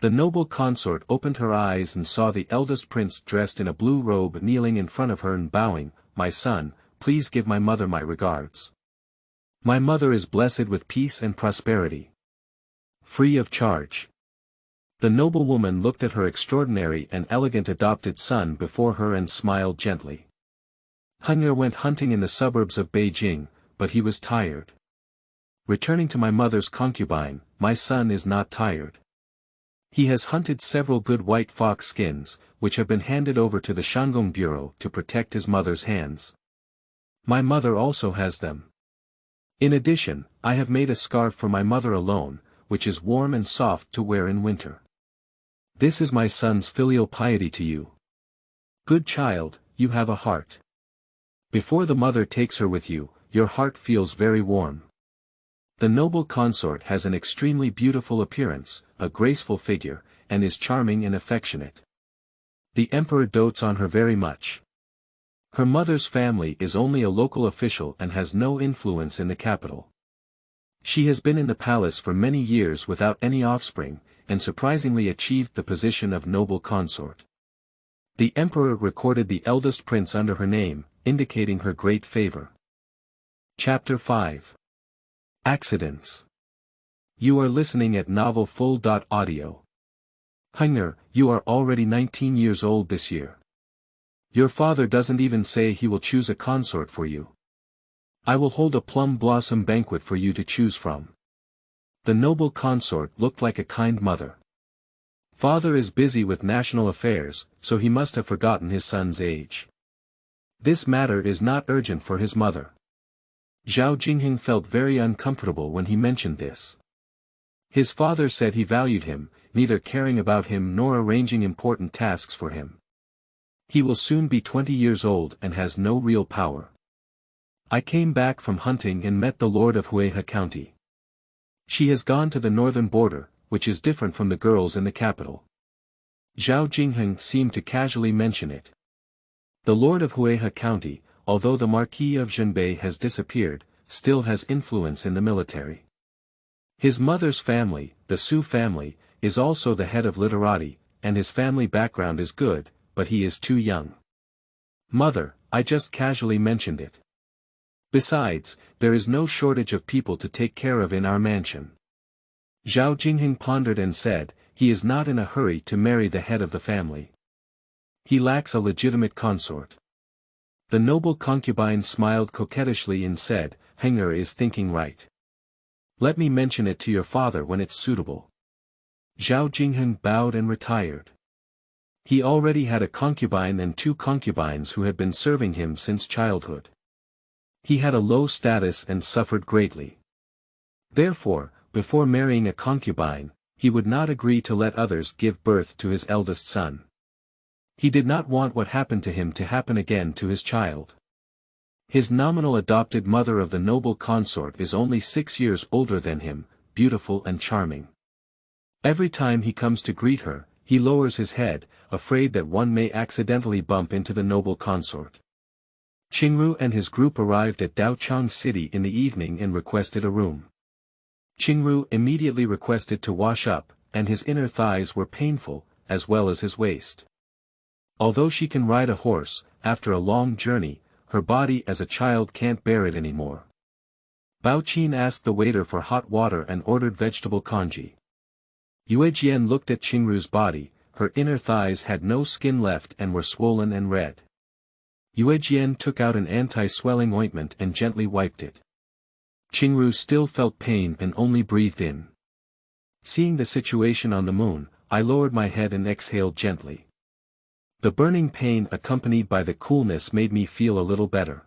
[SPEAKER 1] The noble consort opened her eyes and saw the eldest prince dressed in a blue robe kneeling in front of her and bowing, "My son, please give my mother my regards. My mother is blessed with peace and prosperity. Free of charge." The noblewoman looked at her extraordinary and elegant adopted son before her and smiled gently. Heng'er went hunting in the suburbs of Beijing, but he was tired. "Returning to my mother's concubine, my son is not tired. He has hunted several good white fox skins, which have been handed over to the Shanggong Bureau to protect his mother's hands. My mother also has them. In addition, I have made a scarf for my mother alone, which is warm and soft to wear in winter. This is my son's filial piety to you. Good child, you have a heart. Before the mother takes her with you, your heart feels very warm. The noble consort has an extremely beautiful appearance, a graceful figure, and is charming and affectionate. The emperor dotes on her very much. Her mother's family is only a local official and has no influence in the capital. She has been in the palace for many years without any offspring, and surprisingly achieved the position of noble consort. The emperor recorded the eldest prince under her name, indicating her great favor. Chapter 5. Accidents. You are listening at novelfull.audio. Heng'er, you are already 19 years old this year. Your father doesn't even say he will choose a consort for you. I will hold a plum blossom banquet for you to choose from. The noble consort looked like a kind mother. Father is busy with national affairs, so he must have forgotten his son's age. This matter is not urgent for his mother. Zhao Jingheng felt very uncomfortable when he mentioned this. His father said he valued him, neither caring about him nor arranging important tasks for him. He will soon be 20 years old and has no real power. I came back from hunting and met the lord of Huihe County. She has gone to the northern border, which is different from the girls in the capital. Zhao Jingheng seemed to casually mention it. The lord of Huihe County, although the Marquis of Zhenbei has disappeared, still has influence in the military. His mother's family, the Su family, is also the head of literati, and his family background is good, but he is too young. Mother, I just casually mentioned it. Besides, there is no shortage of people to take care of in our mansion. Zhao Jingheng pondered and said, he is not in a hurry to marry the head of the family. He lacks a legitimate consort. The noble concubine smiled coquettishly and said, Heng'er is thinking right. Let me mention it to your father when it's suitable. Zhao Jingheng bowed and retired. He already had a concubine and 2 concubines who had been serving him since childhood. He had a low status and suffered greatly. Therefore, before marrying a concubine, he would not agree to let others give birth to his eldest son. He did not want what happened to him to happen again to his child. His nominal adopted mother of the noble consort is only 6 years older than him, beautiful and charming. Every time he comes to greet her, he lowers his head, afraid that one may accidentally bump into the noble consort. Qingru and his group arrived at Daochang City in the evening and requested a room. Qingru immediately requested to wash up, and his inner thighs were painful, as well as his waist. Although she can ride a horse, after a long journey, her body as a child can't bear it anymore. Bao Qin asked the waiter for hot water and ordered vegetable congee. Yue Jian looked at Qingru's body, her inner thighs had no skin left and were swollen and red. Yue Jian took out an anti-swelling ointment and gently wiped it. Qingru still felt pain and only breathed in. Seeing the situation on the moon, I lowered my head and exhaled gently. The burning pain accompanied by the coolness made me feel a little better.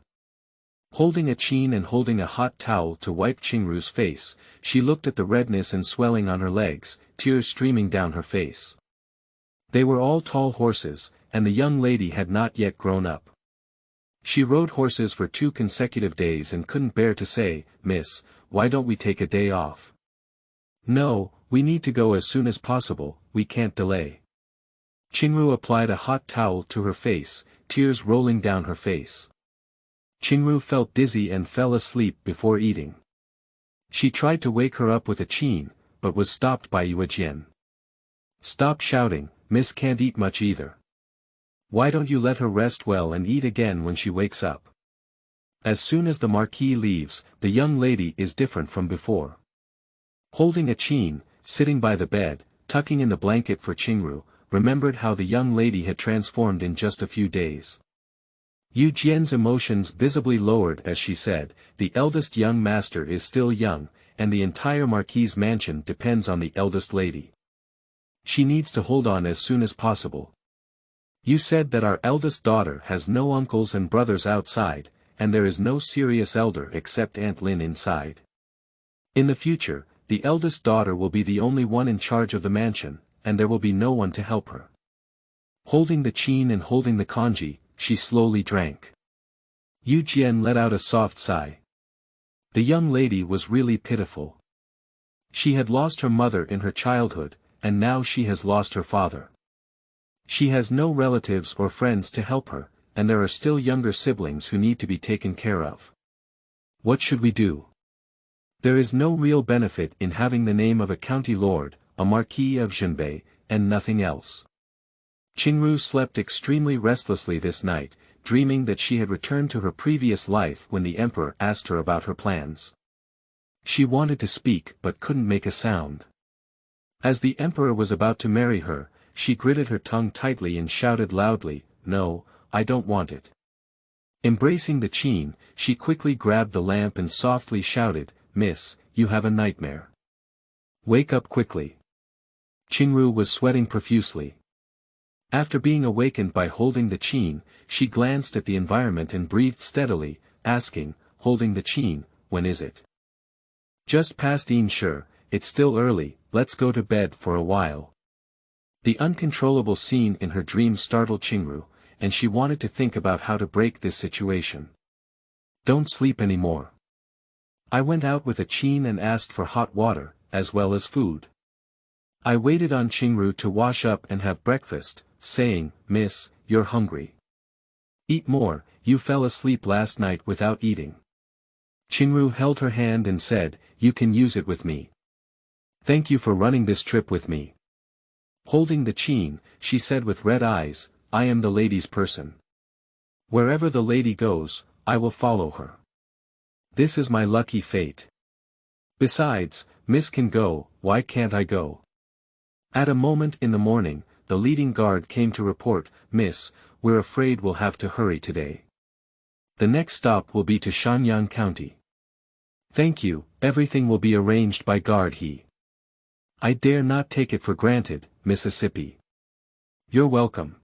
[SPEAKER 1] Holding a chin and holding a hot towel to wipe Qingru's face, she looked at the redness and swelling on her legs, tears streaming down her face. They were all tall horses, and the young lady had not yet grown up. She rode horses for 2 consecutive days and couldn't bear to say, "Miss, why don't we take a day off?" "No, we need to go as soon as possible, we can't delay." Qingru applied a hot towel to her face, tears rolling down her face. Qingru felt dizzy and fell asleep before eating. She tried to wake her up with a qin, but was stopped by Yuejian. "Stop shouting, Miss can't eat much either. Why don't you let her rest well and eat again when she wakes up?" As soon as the marquis leaves, the young lady is different from before. Holding a qin, sitting by the bed, tucking in the blanket for Qingru, remembered how the young lady had transformed in just a few days. Yu Jian's emotions visibly lowered as she said, "The eldest young master is still young, and the entire marquis' mansion depends on the eldest lady. She needs to hold on as soon as possible. You said that our eldest daughter has no uncles and brothers outside, and there is no serious elder except Aunt Lin inside. In the future, the eldest daughter will be the only one in charge of the mansion, and there will be no one to help her." Holding the qin and holding the kanji, she slowly drank. Yu Jian let out a soft sigh. The young lady was really pitiful. She had lost her mother in her childhood, and now she has lost her father. She has no relatives or friends to help her, and there are still younger siblings who need to be taken care of. What should we do? There is no real benefit in having the name of a county lord, a marquis of Zhenbei, and nothing else. Qingru slept extremely restlessly this night, dreaming that she had returned to her previous life when the emperor asked her about her plans. She wanted to speak but couldn't make a sound. As the emperor was about to marry her, she gritted her tongue tightly and shouted loudly, "No, I don't want it." Embracing the qin, she quickly grabbed the lamp and softly shouted, "Miss, you have a nightmare. Wake up quickly." Qingru was sweating profusely. After being awakened by holding the qin, she glanced at the environment and breathed steadily, asking, holding the qin, "When is it?" "Just past Sure, it's still early, let's go to bed for a while." The uncontrollable scene in her dream startled Qingru, and she wanted to think about how to break this situation. "Don't sleep anymore. I went out with a qin and asked for hot water, as well as food. I waited on Qingru to wash up and have breakfast, saying, 'Miss, you're hungry. Eat more, you fell asleep last night without eating.' Qingru held her hand and said, 'You can use it with me. Thank you for running this trip with me.' Holding the qin, she said with red eyes, 'I am the lady's person. Wherever the lady goes, I will follow her. This is my lucky fate. Besides, Miss can go, why can't I go?' At a moment in the morning, the leading guard came to report, 'Miss, we're afraid we'll have to hurry today. The next stop will be to Shanyang County.' 'Thank you, everything will be arranged by guard he. I dare not take it for granted, Mississippi.' 'You're welcome.'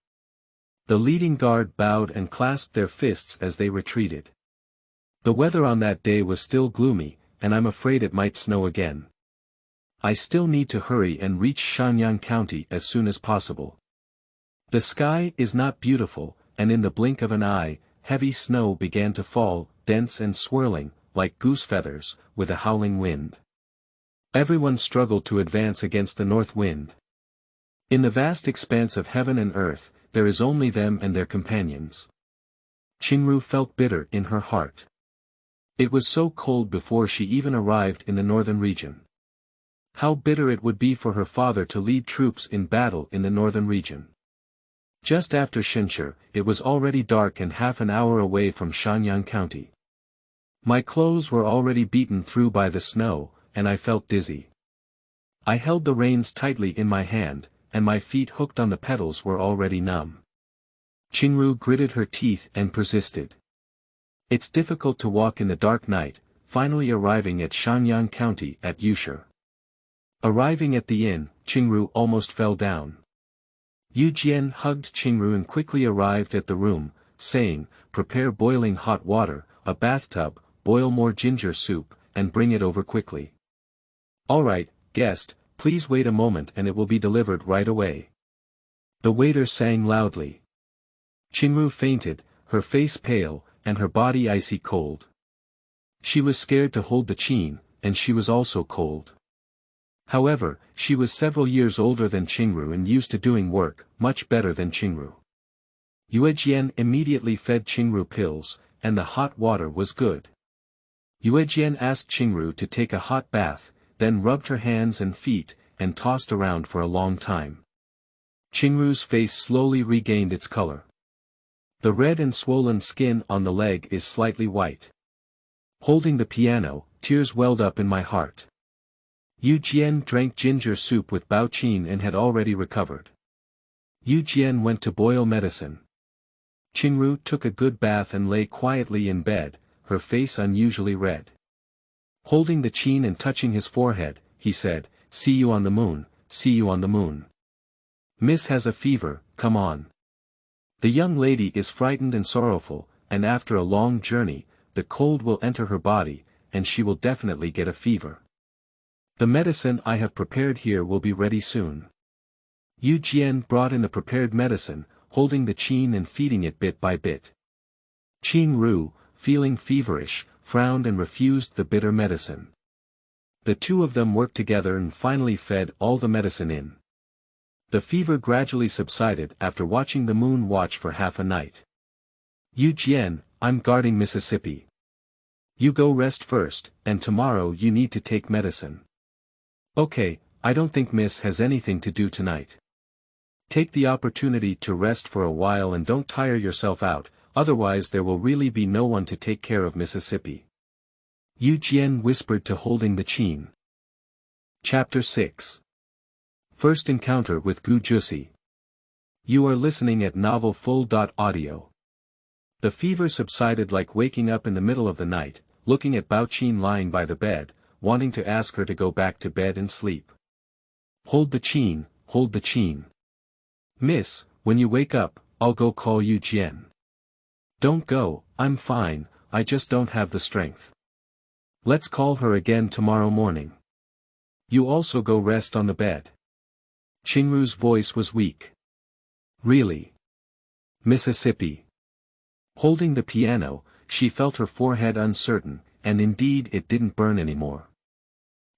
[SPEAKER 1] The leading guard bowed and clasped their fists as they retreated. The weather on that day was still gloomy, and I'm afraid it might snow again. I still need to hurry and reach Shanyang County as soon as possible. The sky is not beautiful, and in the blink of an eye, heavy snow began to fall, dense and swirling, like goose feathers, with a howling wind. Everyone struggled to advance against the north wind. In the vast expanse of heaven and earth, there is only them and their companions. Qingru felt bitter in her heart. It was so cold before she even arrived in the northern region. How bitter it would be for her father to lead troops in battle in the northern region. Just after Shenshur, it was already dark and half an hour away from Shanyang County. My clothes were already beaten through by the snow, and I felt dizzy. I held the reins tightly in my hand, and my feet hooked on the pedals were already numb. Qingru gritted her teeth and persisted. It's difficult to walk in the dark night, finally arriving at Shanyang County at Yushur. Arriving at the inn, Qingru almost fell down. Yu Jian hugged Qingru and quickly arrived at the room, saying, "Prepare boiling hot water, a bathtub, boil more ginger soup, and bring it over quickly." "All right, guest, please wait a moment and it will be delivered right away." The waiter sang loudly. Qingru fainted, her face pale, and her body icy cold. She was scared to hold the qin, and she was also cold. However, she was several years older than Qingru and used to doing work, much better than Qingru. Yuejian immediately fed Qingru pills, and the hot water was good. Yuejian asked Qingru to take a hot bath, then rubbed her hands and feet, and tossed around for a long time. Qingru's face slowly regained its color. The red and swollen skin on the leg is slightly white. Holding the piano, tears welled up in my heart. Yu Jian drank ginger soup with Bao Qin and had already recovered. Yu Jian went to boil medicine. Qingru took a good bath and lay quietly in bed, her face unusually red. Holding the qin and touching his forehead, he said, "See you on the moon, see you on the moon. Miss has a fever, come on." The young lady is frightened and sorrowful, and after a long journey, the cold will enter her body, and she will definitely get a fever. The medicine I have prepared here will be ready soon. Yu Jian brought in the prepared medicine, holding the qin and feeding it bit by bit. Qingru, feeling feverish, frowned and refused the bitter medicine. The two of them worked together and finally fed all the medicine in. The fever gradually subsided after watching the moon watch for half a night. Yu Jian, I'm guarding Mississippi. You go rest first, and tomorrow you need to take medicine. Okay, I don't think Miss has anything to do tonight. Take the opportunity to rest for a while and don't tire yourself out, otherwise there will really be no one to take care of Mississippi. Yu Jian whispered to holding the qin. Chapter 6. First Encounter with Jiusi. You are listening at novelfull.audio. The fever subsided like waking up in the middle of the night, looking at Bao Qin lying by the bed, wanting to ask her to go back to bed and sleep. Hold the qin, hold the qin. Miss, when you wake up, I'll go call Yu Jian. Don't go, I'm fine, I just don't have the strength. Let's call her again tomorrow morning. You also go rest on the bed. Qingru's voice was weak. Really? Mississippi. Holding the piano, she felt her forehead uncertain, and indeed it didn't burn anymore.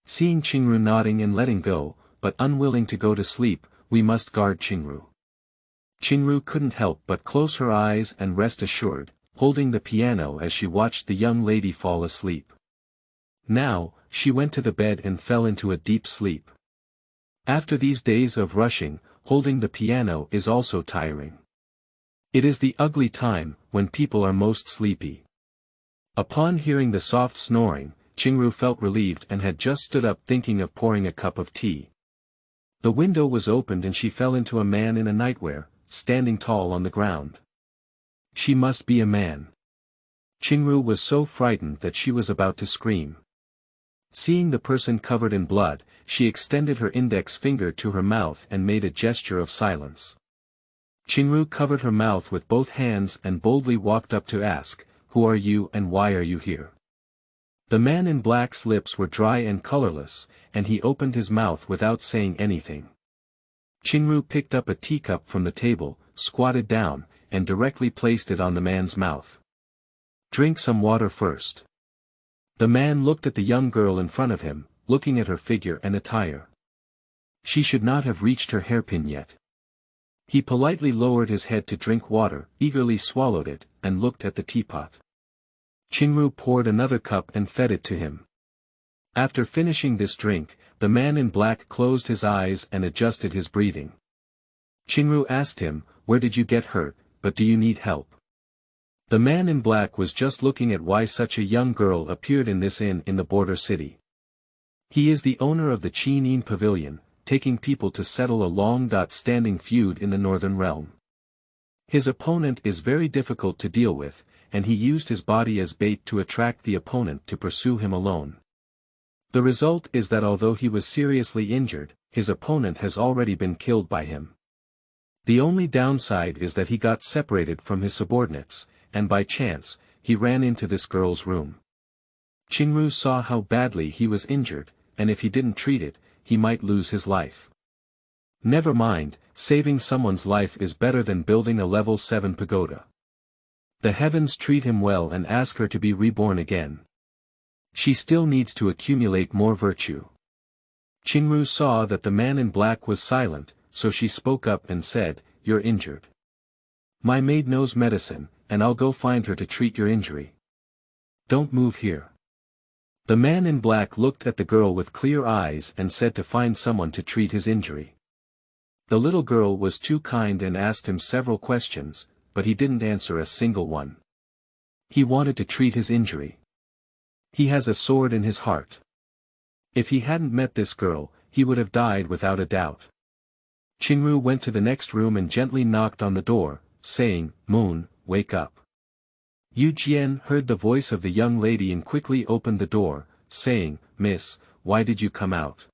[SPEAKER 1] Seeing Qingru nodding and letting go, but unwilling to go to sleep, we must guard Qingru. Qingru couldn't help but close her eyes and rest assured, holding the piano as she watched the young lady fall asleep. Now, she went to the bed and fell into a deep sleep. After these days of rushing, holding the piano is also tiring. It is the ugly time, when people are most sleepy. Upon hearing the soft snoring, Qingru felt relieved and had just stood up thinking of pouring a cup of tea. The window was opened and she fell into a man in a nightwear, standing tall on the ground. She must be a man. Qingru was so frightened that she was about to scream. Seeing the person covered in blood, she extended her index finger to her mouth and made a gesture of silence. Qingru covered her mouth with both hands and boldly walked up to ask, "Who are you and why are you here?" The man in black's lips were dry and colorless, and he opened his mouth without saying anything. Qingru picked up a teacup from the table, squatted down, and directly placed it on the man's mouth. "Drink some water first." The man looked at the young girl in front of him, looking at her figure and attire. She should not have reached her hairpin yet. He politely lowered his head to drink water, eagerly swallowed it, and looked at the teapot. Qingru poured another cup and fed it to him. After finishing this drink, the man in black closed his eyes and adjusted his breathing. Qingru asked him, "Where did you get hurt, but do you need help?" The man in black was just looking at why such a young girl appeared in this inn in the border city. He is the owner of the Qin Pavilion, taking people to settle a long-standing feud in the northern realm. His opponent is very difficult to deal with, and he used his body as bait to attract the opponent to pursue him alone. The result is that although he was seriously injured, his opponent has already been killed by him. The only downside is that he got separated from his subordinates, and by chance, he ran into this girl's room. Qingru saw how badly he was injured, and if he didn't treat it, he might lose his life. Never mind, saving someone's life is better than building a level 7 pagoda. The heavens treat him well and ask her to be reborn again. She still needs to accumulate more virtue. Qingru saw that the man in black was silent, so she spoke up and said, "You're injured. My maid knows medicine, and I'll go find her to treat your injury. Don't move here." The man in black looked at the girl with clear eyes and said to find someone to treat his injury. The little girl was too kind and asked him several questions, but he didn't answer a single one. He wanted to treat his injury. He has a sword in his heart. If he hadn't met this girl, he would have died without a doubt. Qingru went to the next room and gently knocked on the door, saying, "Moon, wake up." Yu Jian heard the voice of the young lady and quickly opened the door, saying, "Miss, why did you come out?"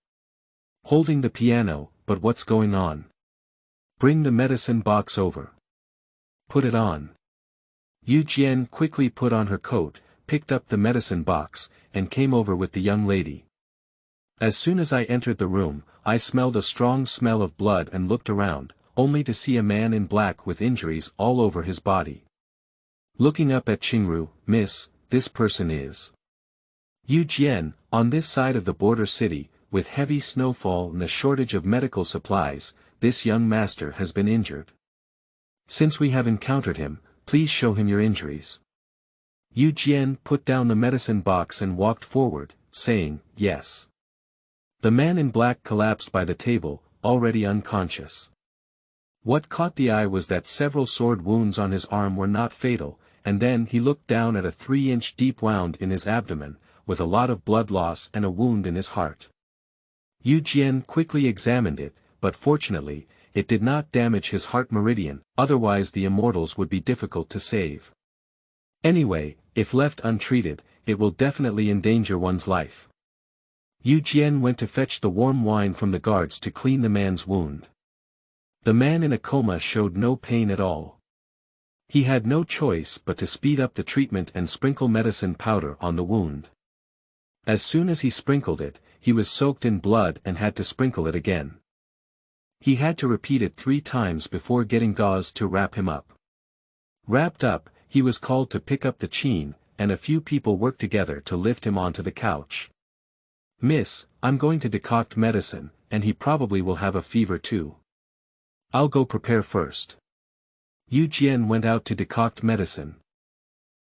[SPEAKER 1] "Holding the piano, but what's going on?" "Bring the medicine box over." "Put it on." Yu Jian quickly put on her coat, picked up the medicine box, and came over with the young lady. As soon as I entered the room, I smelled a strong smell of blood and looked around, only to see a man in black with injuries all over his body. Looking up at Qingru, "Miss, this person is Yu Jian. On this side of the border city, with heavy snowfall and a shortage of medical supplies, this young master has been injured. Since we have encountered him, please show him your injuries." Yu Jian put down the medicine box and walked forward, saying, "Yes." The man in black collapsed by the table, already unconscious. What caught the eye was that several sword wounds on his arm were not fatal, and then he looked down at a 3-inch deep wound in his abdomen, with a lot of blood loss and a wound in his heart. Yu Jian quickly examined it, but fortunately, it did not damage his heart meridian, otherwise the immortals would be difficult to save. Anyway, if left untreated, it will definitely endanger one's life. Yu Jian went to fetch the warm wine from the guards to clean the man's wound. The man in a coma showed no pain at all. He had no choice but to speed up the treatment and sprinkle medicine powder on the wound. As soon as he sprinkled it, he was soaked in blood and had to sprinkle it again. He had to repeat it 3 times before getting gauze to wrap him up. Wrapped up, he was called to pick up the qin, and a few people worked together to lift him onto the couch. "Miss, I'm going to decoct medicine, and he probably will have a fever too. I'll go prepare first." Yu Jian went out to decoct medicine.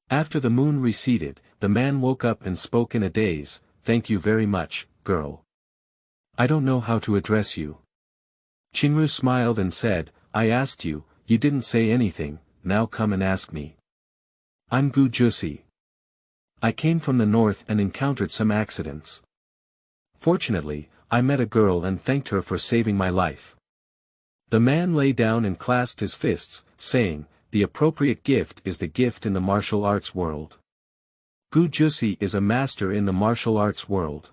[SPEAKER 1] After the moon receded, the man woke up and spoke in a daze, "Thank you very much, girl. I don't know how to address you." Qingru smiled and said, "I asked you, you didn't say anything, now come and ask me." "I'm Jiusi. I came from the north and encountered some accidents. Fortunately, I met a girl and thanked her for saving my life." The man lay down and clasped his fists, saying, "The appropriate gift is the gift in the martial arts world. Jiusi is a master in the martial arts world.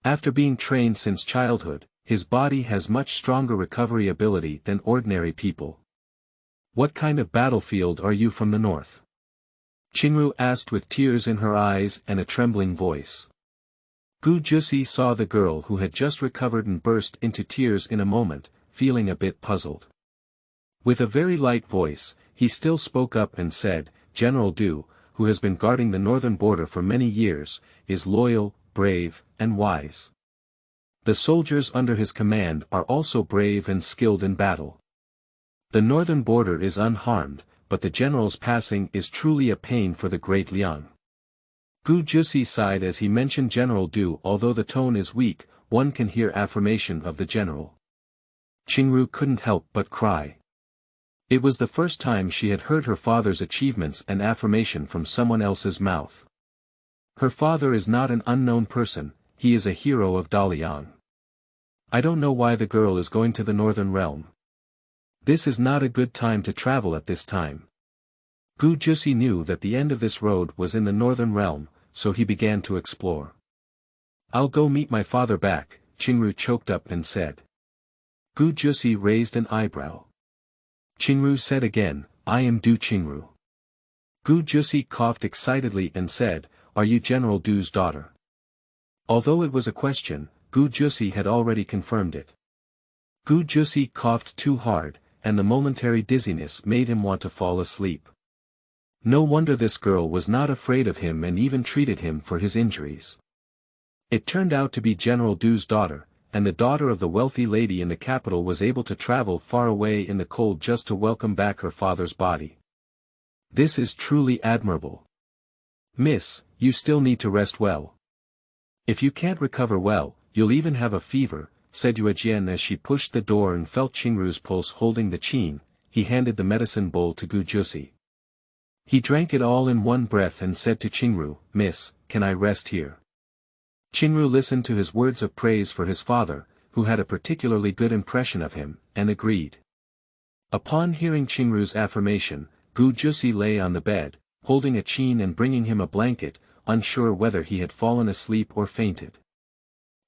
[SPEAKER 1] After being trained since childhood, his body has much stronger recovery ability than ordinary people." "What kind of battlefield are you from the north?" Qingru asked with tears in her eyes and a trembling voice. Jiusi saw the girl who had just recovered and burst into tears in a moment, feeling a bit puzzled. With a very light voice, he still spoke up and said, "General Du, who has been guarding the northern border for many years, is loyal, brave, and wise. The soldiers under his command are also brave and skilled in battle. The northern border is unharmed, but the general's passing is truly a pain for the great Liang." Jiusi sighed as he mentioned General Du. Although the tone is weak, one can hear affirmation of the general. Qingru couldn't help but cry. It was the first time she had heard her father's achievements and affirmation from someone else's mouth. Her father is not an unknown person, he is a hero of Daliang. "I don't know why the girl is going to the northern realm. This is not a good time to travel at this time." Jiusi knew that the end of this road was in the northern realm, so he began to explore. "I'll go meet my father back," Qingru choked up and said. Jiusi raised an eyebrow. Qingru said again, "I am Du Qingru." Jiusi coughed excitedly and said, "Are you General Du's daughter?" Although it was a question, Jiusi had already confirmed it. Gu Jiusi coughed too hard, and the momentary dizziness made him want to fall asleep. No wonder this girl was not afraid of him and even treated him for his injuries. It turned out to be General Du's daughter, and the daughter of the wealthy lady in the capital was able to travel far away in the cold just to welcome back her father's body. This is truly admirable. Miss, you still need to rest well. If you can't recover well, you'll even have a fever, said Yuejian as she pushed the door and felt Qingru's pulse holding the qin. He handed the medicine bowl to Gu Jiusi. He drank it all in one breath and said to Qingru, Miss, can I rest here? Qingru listened to his words of praise for his father, who had a particularly good impression of him, and agreed. Upon hearing Qingru's affirmation, Gu Jiusi lay on the bed, holding a qin and bringing him a blanket, unsure whether he had fallen asleep or fainted.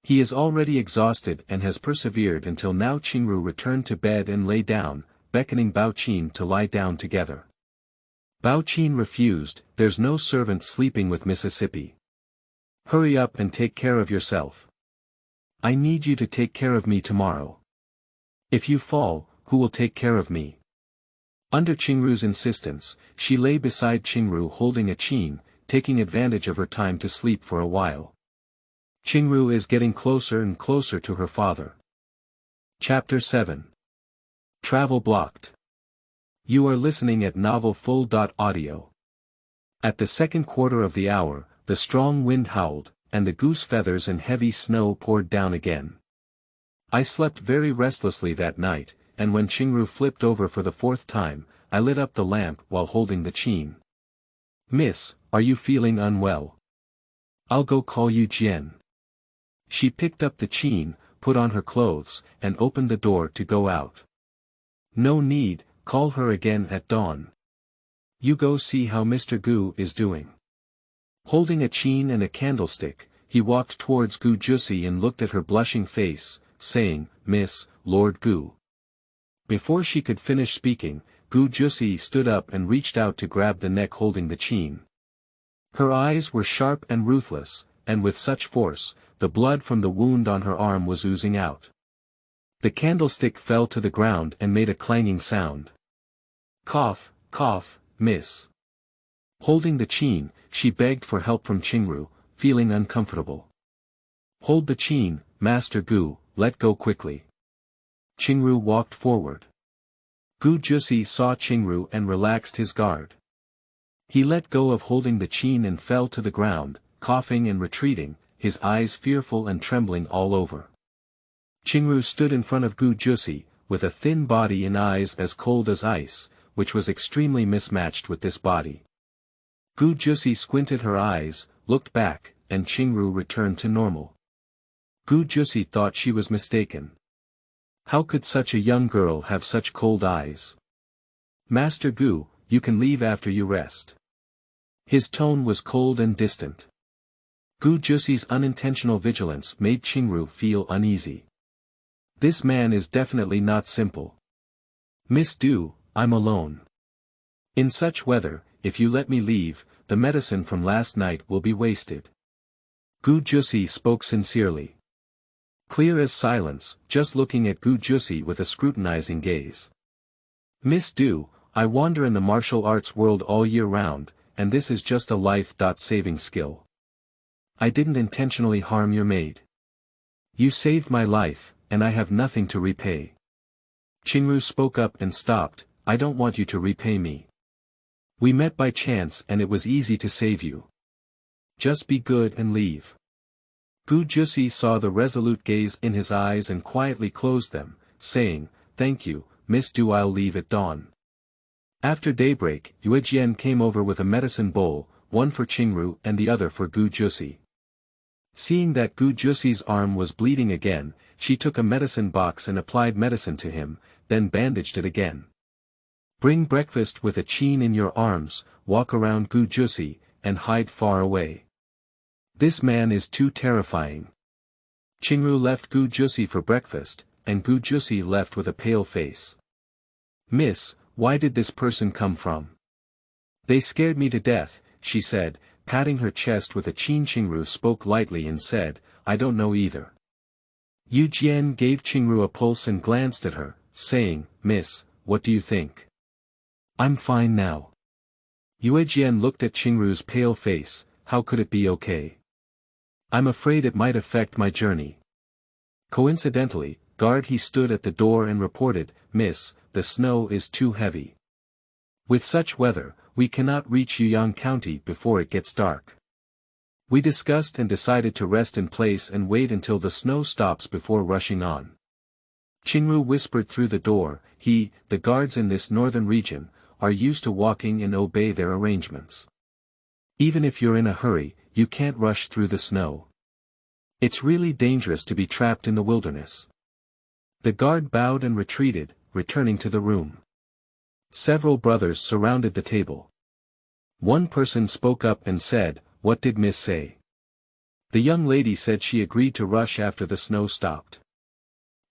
[SPEAKER 1] He is already exhausted and has persevered until now. Qingru returned to bed and lay down, beckoning Bao Qin to lie down together. Bao Qin refused. There's no servant sleeping with Mississippi. Hurry up and take care of yourself. I need you to take care of me tomorrow. If you fall, who will take care of me? Under Qingru's insistence, she lay beside Qingru holding a qin, taking advantage of her time to sleep for a while. Qingru is getting closer and closer to her father. Chapter 7. Travel blocked. You are listening at novelfull.audio. At the second quarter of the hour, the strong wind howled, and the goose feathers and heavy snow poured down again. I slept very restlessly that night, and when Qingru flipped over for the fourth time, I lit up the lamp while holding the qin. Miss, are you feeling unwell? I'll go call you Jian. She picked up the qin, put on her clothes, and opened the door to go out. No need, call her again at dawn. You go see how Mr. Gu is doing. Holding a qin and a candlestick, he walked towards Gu Jiusi and looked at her blushing face, saying, Miss, Lord Gu. Before she could finish speaking, Gu Jiusi stood up and reached out to grab the neck holding the qin. Her eyes were sharp and ruthless, and with such force, the blood from the wound on her arm was oozing out. The candlestick fell to the ground and made a clanging sound. Cough, cough, miss. Holding the qin, she begged for help from Qingru, feeling uncomfortable. Hold the qin, Master Gu, let go quickly. Qingru walked forward. Gu Jiusi saw Qingru and relaxed his guard. He let go of holding the qin and fell to the ground, coughing and retreating, his eyes fearful and trembling all over. Qingru stood in front of Gu Jiusi, with a thin body and eyes as cold as ice, which was extremely mismatched with this body. Gu Jiusi squinted her eyes, looked back, and Qingru returned to normal. Gu Jiusi thought she was mistaken. How could such a young girl have such cold eyes? Master Gu, you can leave after you rest. His tone was cold and distant. Gu Jiusi's unintentional vigilance made Qingru feel uneasy. This man is definitely not simple. Miss Du, I'm alone. In such weather, if you let me leave, the medicine from last night will be wasted. Gu Jiusi spoke sincerely. Clear as silence, just looking at Gu Jiusi with a scrutinizing gaze. Miss Du, I wander in the martial arts world all year round, and this is just a life-saving skill. I didn't intentionally harm your maid. You saved my life, and I have nothing to repay. Qingru spoke up and stopped, I don't want you to repay me. We met by chance and it was easy to save you. Just be good and leave. Gu Jiusi saw the resolute gaze in his eyes and quietly closed them, saying, Thank you, Miss Du, I'll leave at dawn. After daybreak, Yuejian came over with a medicine bowl, one for Qingru and the other for Gu Jiusi. Seeing that Gu Jiusi's arm was bleeding again, she took a medicine box and applied medicine to him, then bandaged it again. Bring breakfast with a qin in your arms, walk around Gu Jiusi, and hide far away. This man is too terrifying. Qingru left Gu Jiusi for breakfast, and Gu Jiusi left with a pale face. Miss, why did this person come from? They scared me to death, she said, patting her chest with a qin. Qingru spoke lightly and said, I don't know either. Yu Jian gave Qingru a pulse and glanced at her, saying, "Miss, what do you think?" "I'm fine now." Yue Jian looked at Qingru's pale face. "How could it be okay?" "I'm afraid it might affect my journey." Coincidentally, guard he stood at the door and reported, "Miss, the snow is too heavy. With such weather, we cannot reach Yuyang County before it gets dark." We discussed and decided to rest in place and wait until the snow stops before rushing on. Qingru whispered through the door, the guards in this northern region, are used to walking and obey their arrangements. Even if you're in a hurry, you can't rush through the snow. It's really dangerous to be trapped in the wilderness. The guard bowed and retreated, returning to the room. Several brothers surrounded the table. One person spoke up and said, "What did Miss say?" The young lady said she agreed to rush after the snow stopped.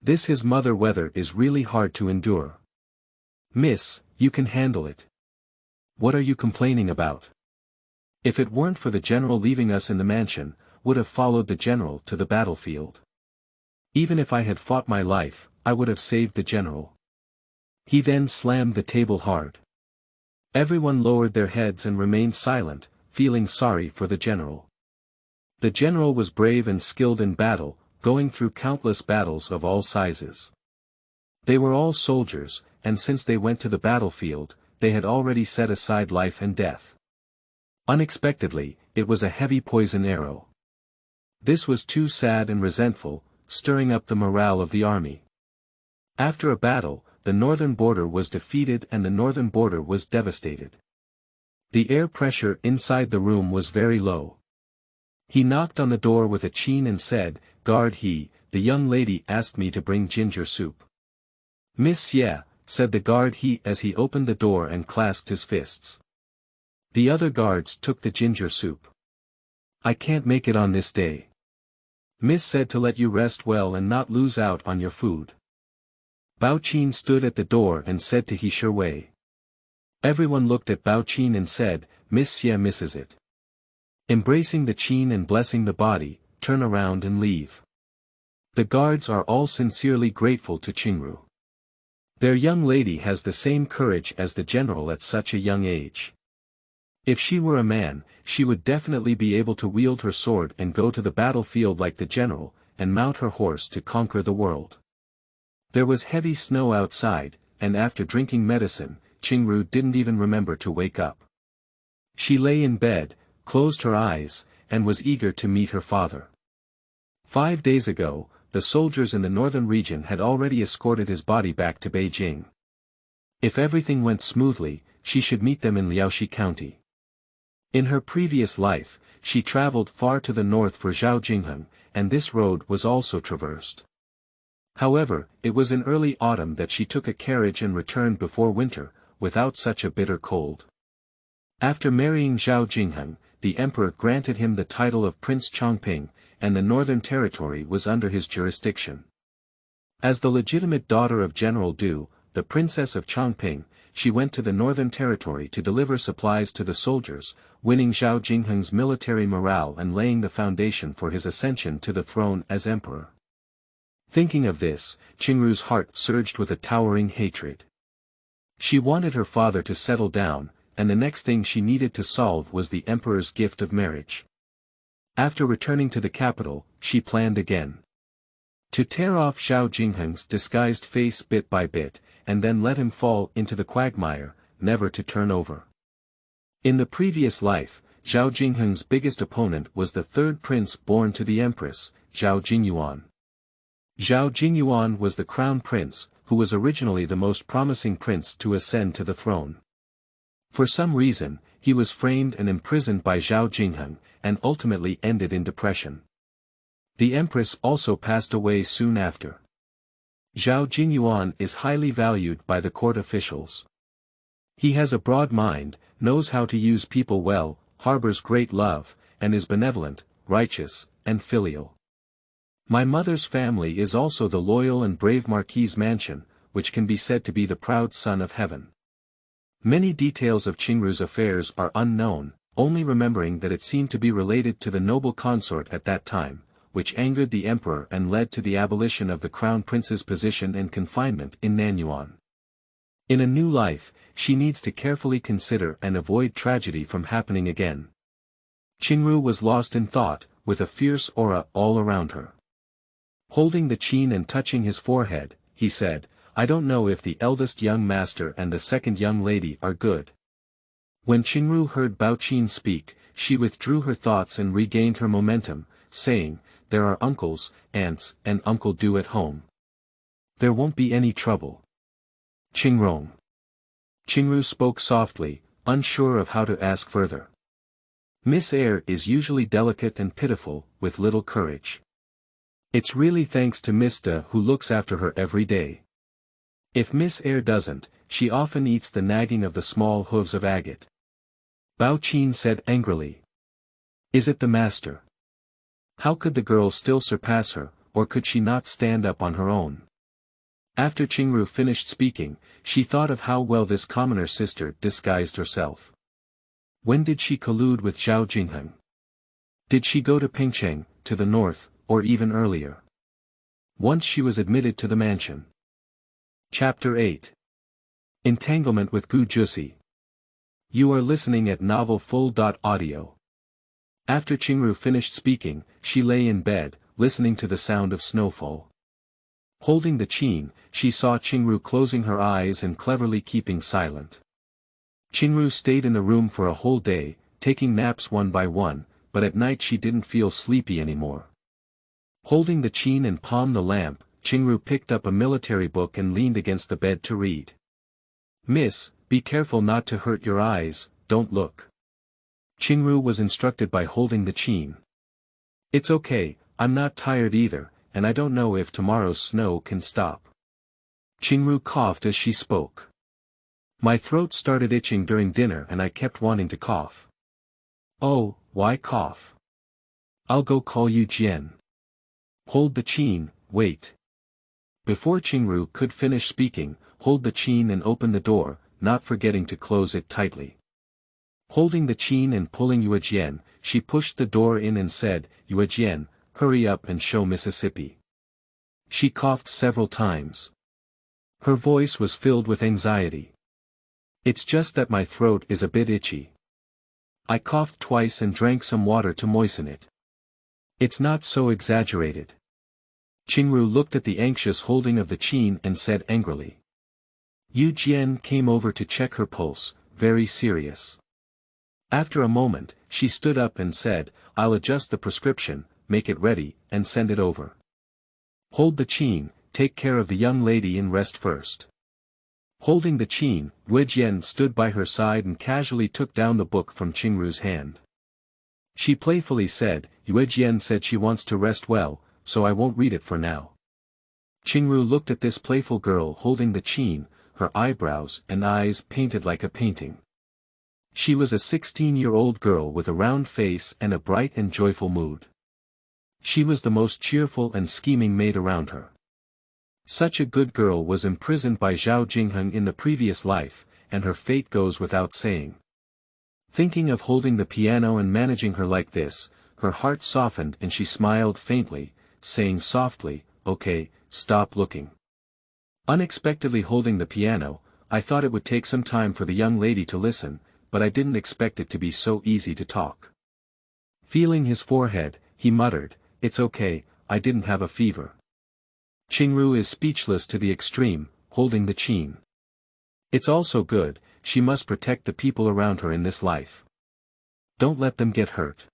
[SPEAKER 1] This his mother weather is really hard to endure. "Miss, you can handle it. What are you complaining about? If it weren't for the general leaving us in the mansion, would have followed the general to the battlefield. Even if I had fought my life, I would have saved the general." He then slammed the table hard. Everyone lowered their heads and remained silent, feeling sorry for the general. The general was brave and skilled in battle, going through countless battles of all sizes. They were all soldiers, and since they went to the battlefield, they had already set aside life and death. Unexpectedly, it was a heavy poison arrow. This was too sad and resentful, stirring up the morale of the army. After a battle, the northern border was defeated and the northern border was devastated. The air pressure inside the room was very low. He knocked on the door with a chain and said, "Guard the young lady asked me to bring ginger soup." "Miss yeah," said the guard as he opened the door and clasped his fists. The other guards took the ginger soup. "I can't make it on this day. Miss said to let you rest well and not lose out on your food." Bao Qin stood at the door and said to He Shui. Everyone looked at Bao Qin and said, "Miss Xie misses it." Embracing the qin and blessing the body, turn around and leave. The guards are all sincerely grateful to Qingru. Their young lady has the same courage as the general at such a young age. If she were a man, she would definitely be able to wield her sword and go to the battlefield like the general, and mount her horse to conquer the world. There was heavy snow outside, and after drinking medicine, Qingru didn't even remember to wake up. She lay in bed, closed her eyes, and was eager to meet her father. 5 days ago, the soldiers in the northern region had already escorted his body back to Beijing. If everything went smoothly, she should meet them in Liaoxi County. In her previous life, she traveled far to the north for Zhao Jingheng, and this road was also traversed. However, it was in early autumn that she took a carriage and returned before winter, without such a bitter cold. After marrying Zhao Jingheng, the emperor granted him the title of Prince Chongping, and the northern territory was under his jurisdiction. As the legitimate daughter of General Du, the princess of Chongping, she went to the northern territory to deliver supplies to the soldiers, winning Zhao Jingheng's military morale and laying the foundation for his ascension to the throne as emperor. Thinking of this, Qingru's heart surged with a towering hatred. She wanted her father to settle down, and the next thing she needed to solve was the emperor's gift of marriage. After returning to the capital, she planned again to tear off Zhao Jingheng's disguised face bit by bit, and then let him fall into the quagmire, never to turn over. In the previous life, Zhao Jingheng's biggest opponent was the third prince born to the empress, Zhao Jingyuan. Zhao Jingyuan was the crown prince, who was originally the most promising prince to ascend to the throne. For some reason, he was framed and imprisoned by Zhao Jingheng, and ultimately ended in depression. The empress also passed away soon after. Zhao Jingyuan is highly valued by the court officials. He has a broad mind, knows how to use people well, harbors great love, and is benevolent, righteous, and filial. My mother's family is also the loyal and brave Marquis' mansion, which can be said to be the proud son of heaven. Many details of Qingru's affairs are unknown, only remembering that it seemed to be related to the noble consort at that time, which angered the emperor and led to the abolition of the crown prince's position and confinement in Nanyuan. In a new life, she needs to carefully consider and avoid tragedy from happening again. Qingru was lost in thought, with a fierce aura all around her. Holding the qin and touching his forehead, he said, "I don't know if the eldest young master and the second young lady are good." When Qingru heard Bao Qin speak, she withdrew her thoughts and regained her momentum, saying, "There are uncles, aunts, and Uncle Du at home. There won't be any trouble." Qingrong. Qingru spoke softly, unsure of how to ask further. Miss Eyre is usually delicate and pitiful, with little courage. It's really thanks to Miss De who looks after her every day. If Miss Eyre doesn't, she often eats the nagging of the small hooves of agate. Bao Qin said angrily. Is it the master? How could the girl still surpass her, or could she not stand up on her own? After Qingru finished speaking, she thought of how well this commoner sister disguised herself. When did she collude with Zhao Jingheng? Did she go to Pingcheng, to the north, or even earlier? Once she was admitted to the mansion. Chapter 8. Entanglement with Jiusi. You are listening at novelfull.audio. After Qingru finished speaking, she lay in bed, listening to the sound of snowfall. Holding the qin, she saw Qingru closing her eyes and cleverly keeping silent. Qingru stayed in the room for a whole day, taking naps one by one, but at night she didn't feel sleepy anymore. Holding the qin and palm the lamp, Qingru picked up a military book and leaned against the bed to read. Miss, be careful not to hurt your eyes, don't look. Qingru was instructed by holding the qin. It's okay, I'm not tired either, and I don't know if tomorrow's snow can stop. Qingru coughed as she spoke. My throat started itching during dinner and I kept wanting to cough. Oh, why cough? I'll go call you Jian. Hold the qin, wait. Before Qingru could finish speaking, hold the qin and open the door, not forgetting to close it tightly. Holding the qin and pulling Yue Jian, she pushed the door in and said, Yue Jian, hurry up and show Mississippi. She coughed several times. Her voice was filled with anxiety. It's just that my throat is a bit itchy. I coughed twice and drank some water to moisten it. It's not so exaggerated. Qingru looked at the anxious holding of the qin and said angrily. Yu Jian came over to check her pulse, very serious. After a moment, she stood up and said, I'll adjust the prescription, make it ready, and send it over. Hold the qin, take care of the young lady and rest first. Holding the qin, Yue Jian stood by her side and casually took down the book from Qingru's hand. She playfully said, Yue Jian said she wants to rest well, so I won't read it for now. Qingru looked at this playful girl holding the qin, her eyebrows and eyes painted like a painting. She was a 16-year-old girl with a round face and a bright and joyful mood. She was the most cheerful and scheming maid around her. Such a good girl was imprisoned by Zhao Jingheng in the previous life, and her fate goes without saying. Thinking of holding the piano and managing her like this, her heart softened and she smiled faintly, saying softly, okay, stop looking. Unexpectedly holding the piano, I thought it would take some time for the young lady to listen, but I didn't expect it to be so easy to talk. Feeling his forehead, he muttered, it's okay, I didn't have a fever. Qingru is speechless to the extreme, holding the qin. It's also good, she must protect the people around her in this life. Don't let them get hurt.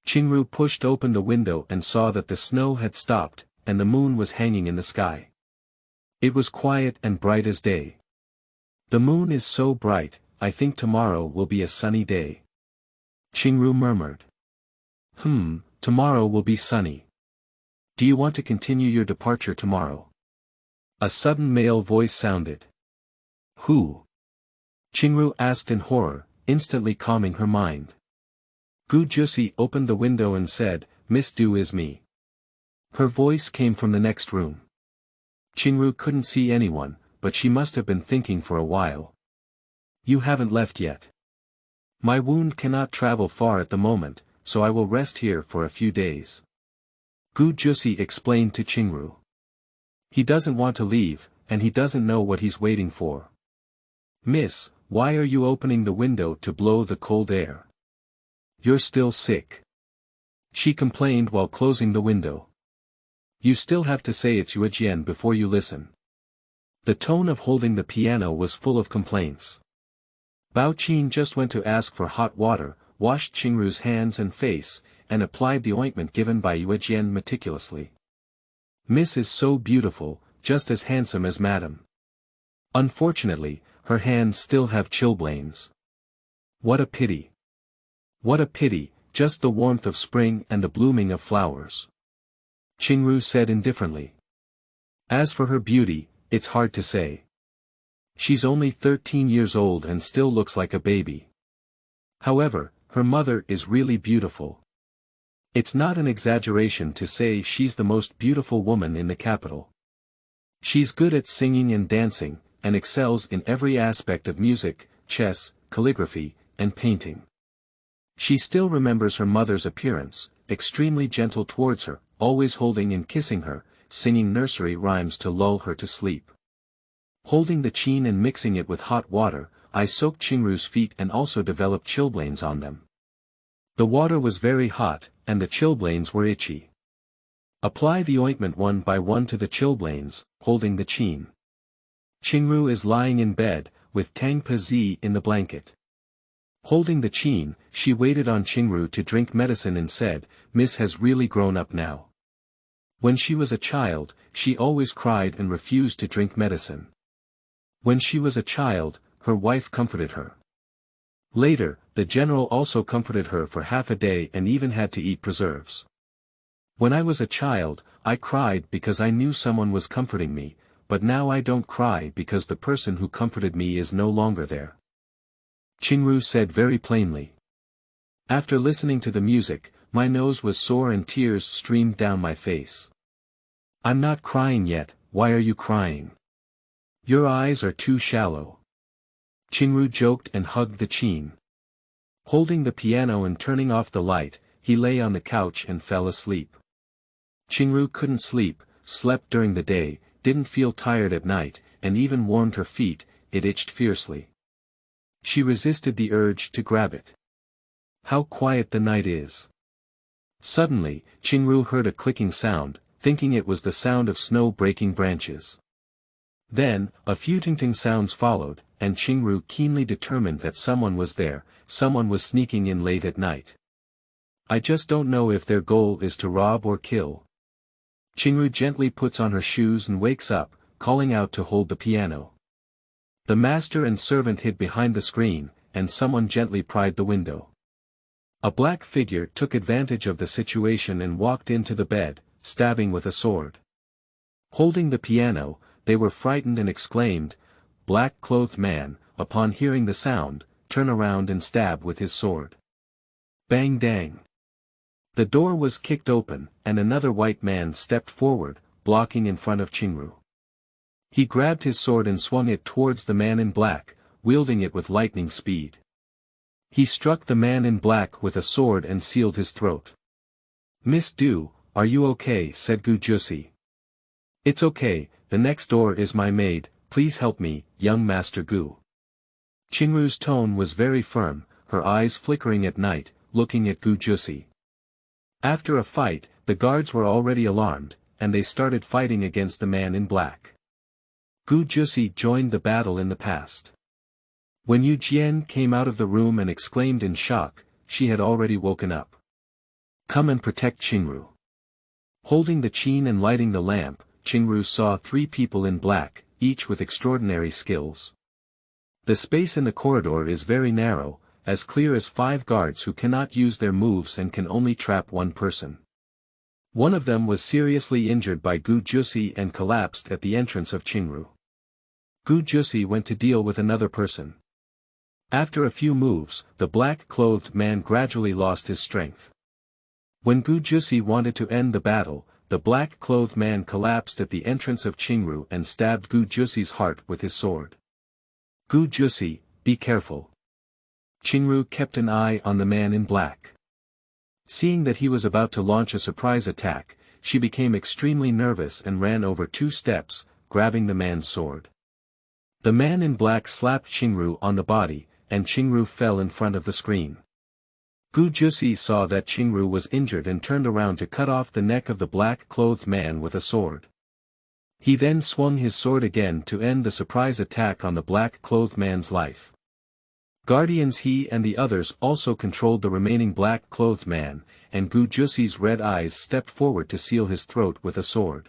[SPEAKER 1] Qingru pushed open the window and saw that the snow had stopped, and the moon was hanging in the sky. It was quiet and bright as day. The moon is so bright, I think tomorrow will be a sunny day. Qingru murmured. Tomorrow will be sunny. Do you want to continue your departure tomorrow? A sudden male voice sounded. Who? Qingru asked in horror, instantly calming her mind. Jiusi opened the window and said, Miss Du is me. Her voice came from the next room. Qingru couldn't see anyone, but she must have been thinking for a while. You haven't left yet. My wound cannot travel far at the moment, so I will rest here for a few days. Gu Jiusi explained to Qingru. He doesn't want to leave, and he doesn't know what he's waiting for. Miss, why are you opening the window to blow the cold air? You're still sick. She complained while closing the window. You still have to say it's Yuejian before you listen. The tone of holding the piano was full of complaints. Bao Qin just went to ask for hot water, washed Qingru's hands and face, and applied the ointment given by Yuejian meticulously. Miss is so beautiful, just as handsome as Madam. Unfortunately, her hands still have chilblains. What a pity. What a pity, just the warmth of spring and the blooming of flowers. Qingru said indifferently. As for her beauty, it's hard to say. She's only 13 years old and still looks like a baby. However, her mother is really beautiful. It's not an exaggeration to say she's the most beautiful woman in the capital. She's good at singing and dancing, and excels in every aspect of music, chess, calligraphy, and painting. She still remembers her mother's appearance, extremely gentle towards her, always holding and kissing her, singing nursery rhymes to lull her to sleep. Holding the qin and mixing it with hot water, I soaked Qingru's feet and also developed chilblains on them. The water was very hot, and the chilblains were itchy. Apply the ointment one by one to the chilblains, holding the qin. Qingru is lying in bed, with Tang Pezi in the blanket. Holding the qin, she waited on Qingru to drink medicine and said, Miss has really grown up now. When she was a child, she always cried and refused to drink medicine. When she was a child, her wife comforted her. Later, the general also comforted her for half a day and even had to eat preserves. When I was a child, I cried because I knew someone was comforting me, but now I don't cry because the person who comforted me is no longer there. Qingru said very plainly. After listening to the music, my nose was sore and tears streamed down my face. I'm not crying yet, why are you crying? Your eyes are too shallow. Qingru joked and hugged the qin. Holding the piano and turning off the light, he lay on the couch and fell asleep. Qingru couldn't sleep, slept during the day, didn't feel tired at night, and even warmed her feet, it itched fiercely. She resisted the urge to grab it. How quiet the night is. Suddenly, Qingru heard a clicking sound, thinking it was the sound of snow breaking branches. Then, a few ting-ting sounds followed, and Qingru keenly determined that someone was there, someone was sneaking in late at night. I just don't know if their goal is to rob or kill. Qingru gently puts on her shoes and wakes up, calling out to hold the piano. The master and servant hid behind the screen, and someone gently pried the window. A black figure took advantage of the situation and walked into the bed, stabbing with a sword. Holding the piano, they were frightened and exclaimed, "Black-clothed man," upon hearing the sound, turn around and stab with his sword. Bang dang. The door was kicked open, and another white man stepped forward, blocking in front of Qingru. He grabbed his sword and swung it towards the man in black, wielding it with lightning speed. He struck the man in black with a sword and sealed his throat. "Miss Du, are you okay?" said Gu Jiusi. "It's okay, the next door is my maid, please help me, young Master Gu." Qingru's tone was very firm, her eyes flickering at night, looking at Gu Jiusi. After a fight, the guards were already alarmed, and they started fighting against the man in black. Gu Jiusi joined the battle in the past. When Yu Jian came out of the room and exclaimed in shock, she had already woken up. "Come and protect Qingru." Holding the qin and lighting the lamp, Qingru saw 3 people in black, each with extraordinary skills. The space in the corridor is very narrow, as clear as 5 guards who cannot use their moves and can only trap one person. One of them was seriously injured by Gu Jiusi and collapsed at the entrance of Qingru. Gu Jiusi went to deal with another person. After a few moves, the black-clothed man gradually lost his strength. When Gu Jiusi wanted to end the battle, the black-clothed man collapsed at the entrance of Qingru and stabbed Gu Jiusi's heart with his sword. "Gu Jiusi, be careful." Qingru kept an eye on the man in black. Seeing that he was about to launch a surprise attack, she became extremely nervous and ran over 2 steps, grabbing the man's sword. The man in black slapped Qingru on the body, and Qingru fell in front of the screen. Jiusi saw that Qingru was injured and turned around to cut off the neck of the black-clothed man with a sword. He then swung his sword again to end the surprise attack on the black-clothed man's life. Guardians he and the others also controlled the remaining black-clothed man, and Jiusi's red eyes stepped forward to seal his throat with a sword.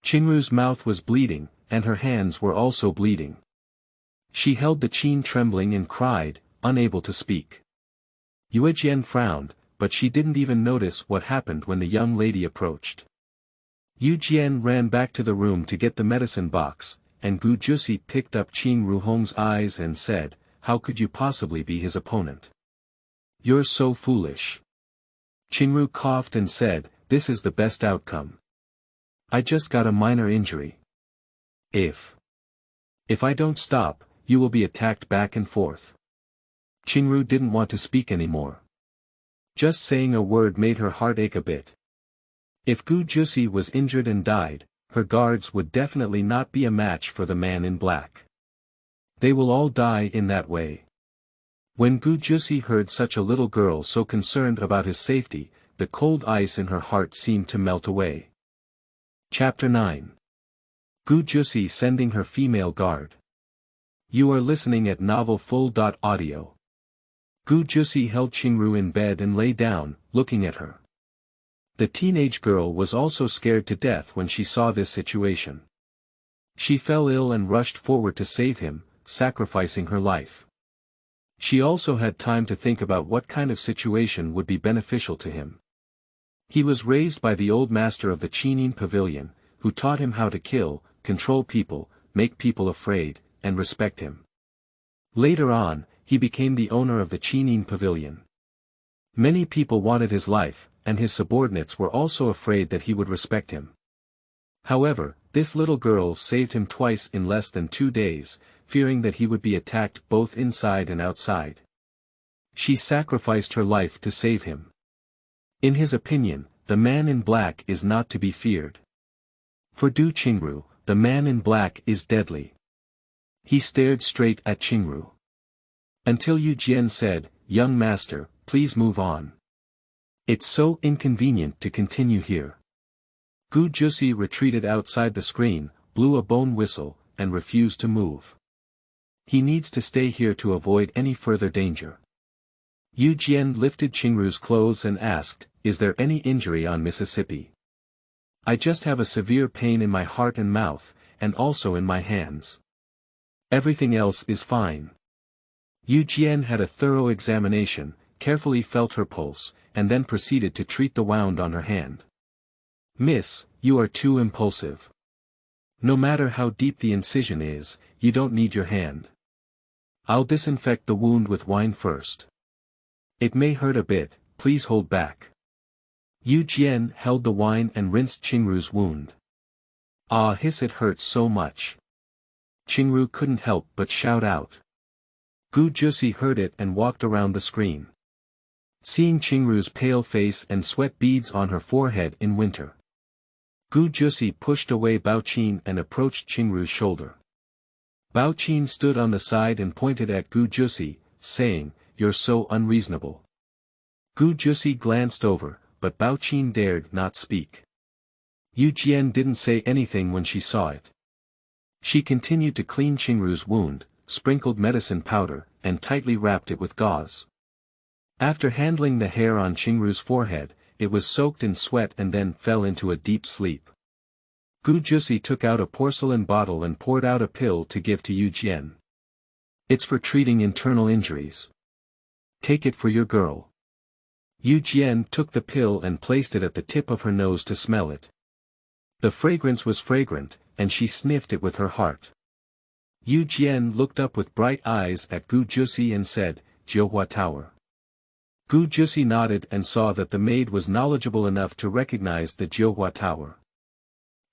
[SPEAKER 1] Qingru's mouth was bleeding, and her hands were also bleeding. She held the chain trembling and cried, unable to speak. Yuejian frowned, but she didn't even notice what happened when the young lady approached. Yujian ran back to the room to get the medicine box, and Jiusi picked up Qingru Hong's eyes and said, "How could you possibly be his opponent? You're so foolish." Qingru coughed and said, "This is the best outcome. I just got a minor injury. If I don't stop, you will be attacked back and forth." Qingru didn't want to speak anymore. Just saying a word made her heart ache a bit. If Jiusi was injured and died, her guards would definitely not be a match for the man in black. They will all die in that way. When Jiusi heard such a little girl so concerned about his safety, the cold ice in her heart seemed to melt away. Chapter 9. Jiusi sending her female guard. You are listening at novelfull.audio. Jiusi held Qingru in bed and lay down, looking at her. The teenage girl was also scared to death when she saw this situation. She fell ill and rushed forward to save him, sacrificing her life. She also had time to think about what kind of situation would be beneficial to him. He was raised by the old master of the Qinin Pavilion, who taught him how to kill, control people, make people afraid, and respect him. Later on, he became the owner of the Qinin Pavilion. Many people wanted his life, and his subordinates were also afraid that he would respect him. However, this little girl saved him twice in less than 2 days, fearing that he would be attacked both inside and outside. She sacrificed her life to save him. In his opinion, the man in black is not to be feared. For Qingru, the man in black is deadly. He stared straight at Qingru. Until Yujian said, "Young master, please move on. It's so inconvenient to continue here." Jiusi retreated outside the screen, blew a bone whistle, and refused to move. He needs to stay here to avoid any further danger. Yujian lifted Qingru's clothes and asked, "Is there any injury on Mississippi? I just have a severe pain in my heart and mouth, and also in my hands. Everything else is fine." Yujian had a thorough examination, carefully felt her pulse, and then proceeded to treat the wound on her hand. "Miss, you are too impulsive. No matter how deep the incision is, you don't need your hand. I'll disinfect the wound with wine first. It may hurt a bit, please hold back." Yujian held the wine and rinsed Qingru's wound. "Ah, it hurts so much." Qingru couldn't help but shout out. Jiusi heard it and walked around the screen. Seeing Qingru's pale face and sweat beads on her forehead in winter, Jiusi pushed away Baoqin and approached Qingru's shoulder. Baoqin stood on the side and pointed at Jiusi, saying, "You're so unreasonable." Jiusi glanced over, but Baoqin dared not speak. Yujian didn't say anything when she saw it. She continued to clean Qingru's wound, sprinkled medicine powder, and tightly wrapped it with gauze. After handling the hair on Qingru's forehead, it was soaked in sweat and then fell into a deep sleep. Jiusi took out a porcelain bottle and poured out a pill to give to Yujian. "It's for treating internal injuries. Take it for your girl." Yujian took the pill and placed it at the tip of her nose to smell it. The fragrance was fragrant, and she sniffed it with her heart. Yujian looked up with bright eyes at Jiusi and said, "Jiuhua Tower." Jiusi nodded and saw that the maid was knowledgeable enough to recognize the Jiuhua Tower.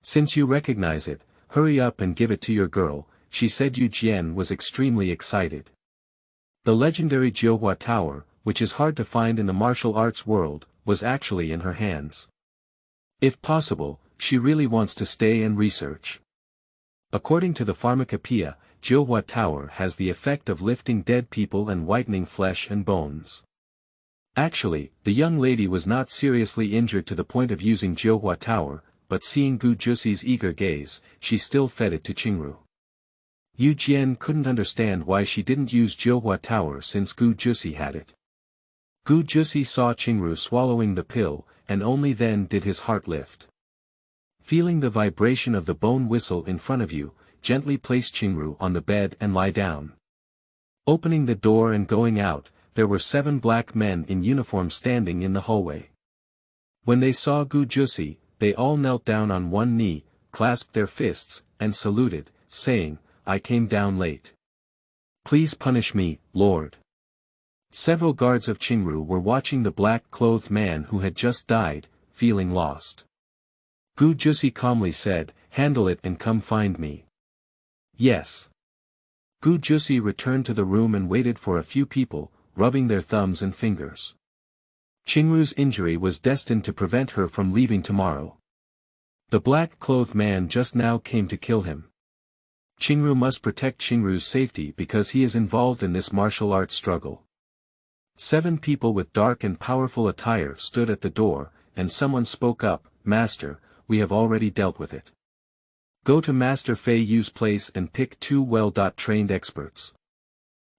[SPEAKER 1] "Since you recognize it, hurry up and give it to your girl," she said. Yujian was extremely excited. The legendary Jiuhua Tower, which is hard to find in the martial arts world, was actually in her hands. If possible, she really wants to stay and research. According to the pharmacopoeia, Jiuhua Tower has the effect of lifting dead people and whitening flesh and bones. Actually, the young lady was not seriously injured to the point of using Jiuhua Tower, but seeing Gu Jiusi's eager gaze, she still fed it to Qingru. Yu Jian couldn't understand why she didn't use Jiuhua Tower since Gu Jiusi had it. Gu Jiusi saw Qingru swallowing the pill, and only then did his heart lift. Feeling the vibration of the bone whistle in front of you, gently place Qingru on the bed and lie down. Opening the door and going out, there were 7 black men in uniform standing in the hallway. When they saw Gu Jiusi, they all knelt down on one knee, clasped their fists, and saluted, saying, "I came down late. Please punish me, Lord." Several guards of Qingru were watching the black-clothed man who had just died, feeling lost. Gu Jiusi calmly said, "Handle it and come find me." Yes. Gu Jiusi returned to the room and waited for a few people, rubbing their thumbs and fingers. Qingru's injury was destined to prevent her from leaving tomorrow. The black-clothed man just now came to kill him. Qingru must protect Qingru's safety because he is involved in this martial arts struggle. 7 people with dark and powerful attire stood at the door, and someone spoke up, "Master, we have already dealt with it. Go to Master Fei Yu's place and pick 2 well-trained experts.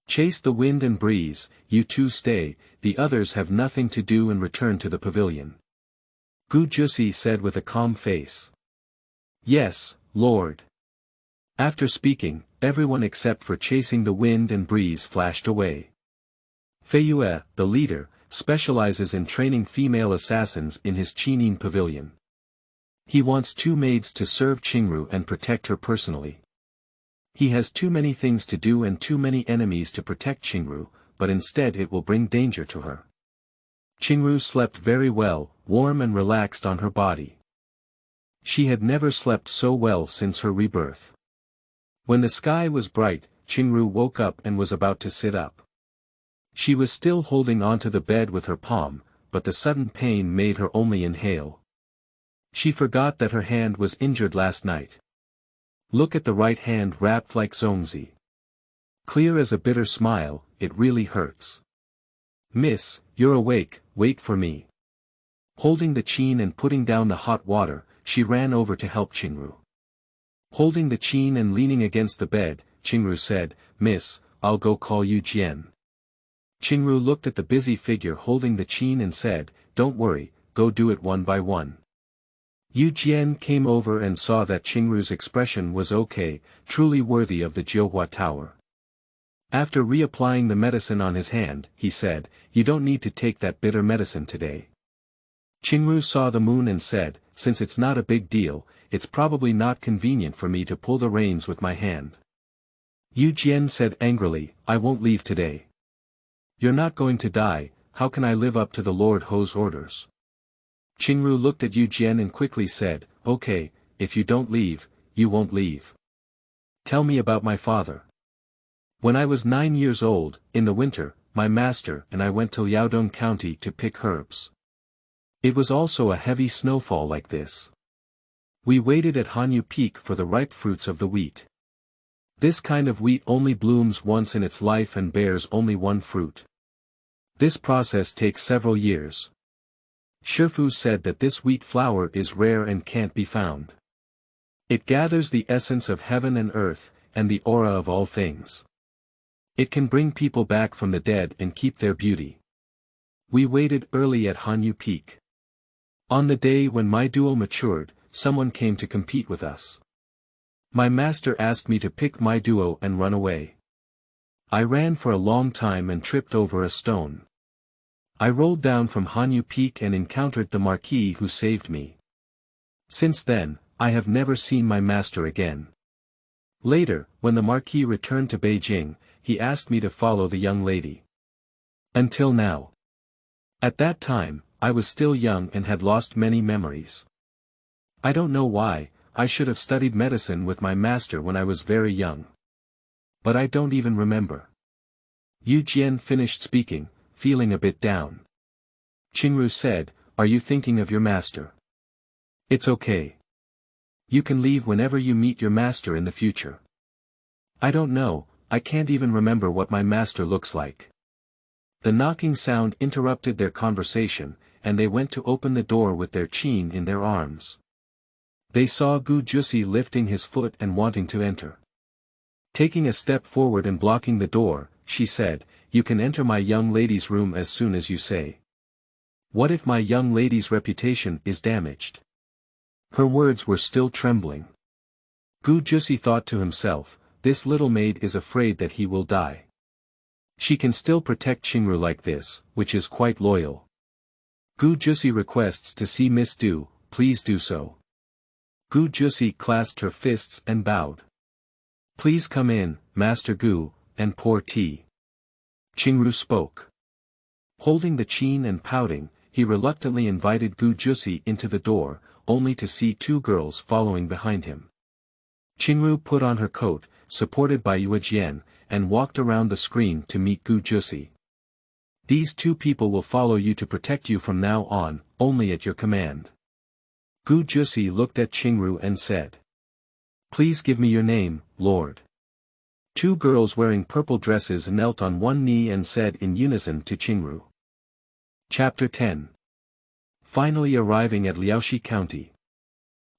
[SPEAKER 1] Chase the wind and breeze, you 2 stay, the others have nothing to do and return to the pavilion." Gu Jiusi said with a calm face. "Yes, Lord." After speaking, everyone except for chasing the wind and breeze flashed away. Fei Yue, the leader, specializes in training female assassins in his Qinin pavilion. He wants 2 maids to serve Qingru and protect her personally. He has too many things to do and too many enemies to protect Qingru, but instead it will bring danger to her. Qingru slept very well, warm and relaxed on her body. She had never slept so well since her rebirth. When the sky was bright, Qingru woke up and was about to sit up. She was still holding onto the bed with her palm, but the sudden pain made her only inhale. She forgot that her hand was injured last night. Look at the right hand wrapped like zongzi. Clear as a bitter smile, it really hurts. "Miss, you're awake, wait for me." Holding the qin and putting down the hot water, she ran over to help Qingru. Holding the qin and leaning against the bed, Qingru said, "Miss, I'll go call Yu Jian." Qingru looked at the busy figure holding the qin and said, "Don't worry, go do it one by one." Yu Jian came over and saw that Qingru's expression was okay, truly worthy of the Jiuhua Tower. After reapplying the medicine on his hand, he said, "You don't need to take that bitter medicine today." Qingru saw the moon and said, "Since it's not a big deal, it's probably not convenient for me to pull the reins with my hand." Yu Jian said angrily, "I won't leave today." "You're not going to die, how can I live up to the Lord Ho's orders?" Qingru looked at Yu Jian and quickly said, "Okay, if you don't leave, you won't leave. Tell me about my father." "When I was 9 years old, in the winter, my master and I went to Liaodong County to pick herbs. It was also a heavy snowfall like this. We waited at Hanyu Peak for the ripe fruits of the wheat. This kind of wheat only blooms once in its life and bears only one fruit. This process takes several years. Shifu said that this wheat flower is rare and can't be found. It gathers the essence of heaven and earth, and the aura of all things. It can bring people back from the dead and keep their beauty. We waited early at Hanyu Peak. On the day when my duo matured, someone came to compete with us. My master asked me to pick my duo and run away. I ran for a long time and tripped over a stone. I rolled down from Hanyu Peak and encountered the Marquis who saved me. Since then, I have never seen my master again. Later, when the Marquis returned to Beijing, he asked me to follow the young lady. Until now. At that time, I was still young and had lost many memories. I don't know why, I should have studied medicine with my master when I was very young. But I don't even remember." Yu Jian finished speaking, feeling a bit down. Qingru said, "Are you thinking of your master?" It's okay. You can leave whenever you meet your master in the future. I don't know, I can't even remember what my master looks like. The knocking sound interrupted their conversation, and they went to open the door with their Qin in their arms. They saw Jiusi lifting his foot and wanting to enter. Taking a step forward and blocking the door, she said, "You can enter my young lady's room as soon as you say. What if my young lady's reputation is damaged?" Her words were still trembling. Jiusi thought to himself, this little maid is afraid that he will die. She can still protect Qingru like this, which is quite loyal. Jiusi requests to see Miss Du, please do so. Jiusi clasped her fists and bowed. Please come in, Master Gu, and pour tea. Qingru spoke. Holding the Qin and pouting, he reluctantly invited Jiusi into the door, only to see two girls following behind him. Qingru put on her coat, supported by Yuejian, and walked around the screen to meet Jiusi. These two people will follow you to protect you from now on, only at your command. Jiusi looked at Qingru and said. Please give me your name, Lord. Two girls wearing purple dresses knelt on one knee and said in unison to Qingru. Chapter 10. Finally arriving at Liaoxi County.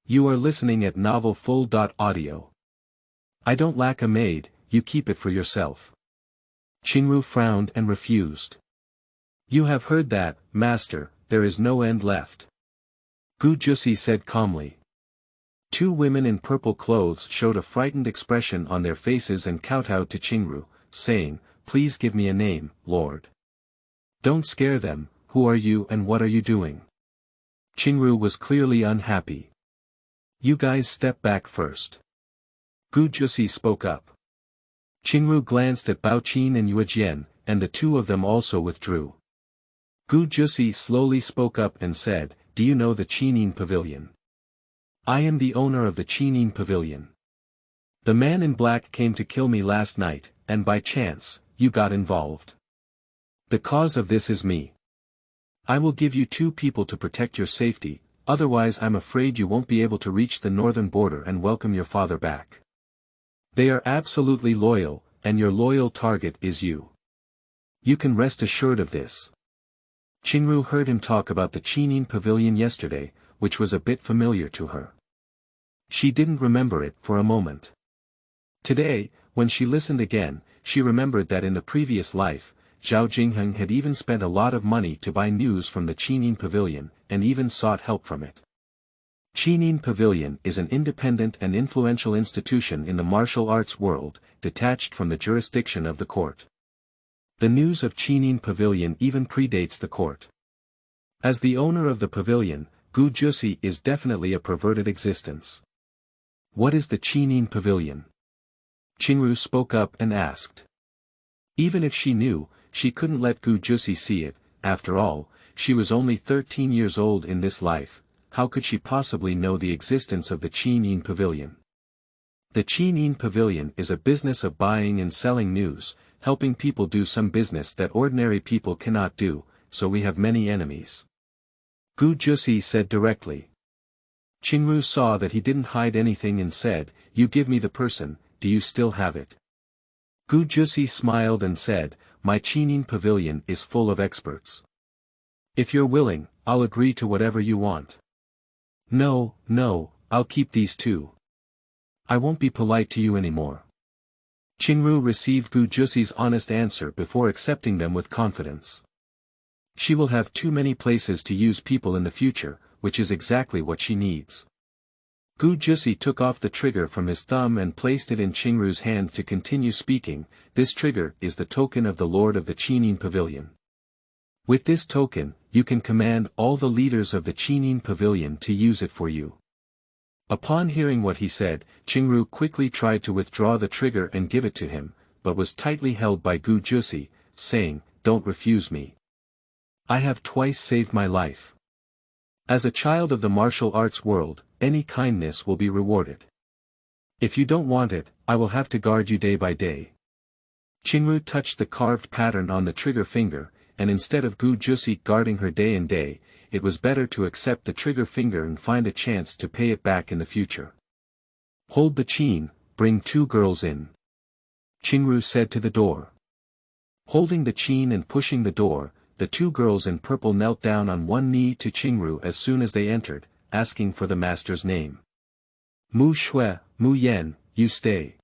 [SPEAKER 1] You are listening at Novel Full.audio. I don't lack a maid, you keep it for yourself. Qingru frowned and refused. You have heard that, master, there is no end left. Jiusi said calmly. Two women in purple clothes showed a frightened expression on their faces and kowtowed to Qingru, saying, Please give me a name, Lord. Don't scare them, who are you and what are you doing? Qingru was clearly unhappy. You guys step back first. Jiusi spoke up. Qingru glanced at Baoqin and Yuejian, and the two of them also withdrew. Jiusi slowly spoke up and said, Do you know the Qinin Pavilion? I am the owner of the Qinin Pavilion. The man in black came to kill me last night, and by chance, you got involved. The cause of this is me. I will give you two people to protect your safety, otherwise I'm afraid you won't be able to reach the northern border and welcome your father back. They are absolutely loyal, and your loyal target is you. You can rest assured of this. Qingru heard him talk about the Qinin Pavilion yesterday, which was a bit familiar to her. She didn't remember it for a moment. Today, when she listened again, she remembered that in the previous life, Zhao Jingheng had even spent a lot of money to buy news from the Qinin Pavilion, and even sought help from it. Qinin Pavilion is an independent and influential institution in the martial arts world, detached from the jurisdiction of the court. The news of Qinin Pavilion even predates the court. As the owner of the pavilion, Jiusi is definitely a perverted existence. What is the Qinin Pavilion? Qingru spoke up and asked. Even if she knew, she couldn't let Jiusi see it. After all, she was only 13 years old in this life. How could she possibly know the existence of the Qinin Pavilion? The Qinin Pavilion is a business of buying and selling news, helping people do some business that ordinary people cannot do, so we have many enemies. Jiusi said directly. Qingru saw that he didn't hide anything and said, You give me the person, do you still have it? Jiusi smiled and said, My Qinin Pavilion is full of experts. If you're willing, I'll agree to whatever you want. No, I'll keep these two. I won't be polite to you anymore. Qingru received Jiusi's honest answer before accepting them with confidence. She will have too many places to use people in the future, which is exactly what she needs. Jiusi took off the trigger from his thumb and placed it in Qingru's hand to continue speaking. This trigger is the token of the Lord of the Qinin Pavilion. With this token, you can command all the leaders of the Qinin Pavilion to use it for you. Upon hearing what he said, Qingru quickly tried to withdraw the trigger and give it to him, but was tightly held by Jiusi, saying, Don't refuse me. I have twice saved my life. As a child of the martial arts world, any kindness will be rewarded. If you don't want it, I will have to guard you day by day. Qingru touched the carved pattern on the trigger finger, and instead of Jiusi guarding her day and day, it was better to accept the trigger finger and find a chance to pay it back in the future. Hold the chain, bring 2 girls in. Qingru said to the door. Holding the chain and pushing the door, the 2 girls in purple knelt down on one knee to Qingru as soon as they entered, asking for the master's name. Mu Shui, Mu Yan, you stay.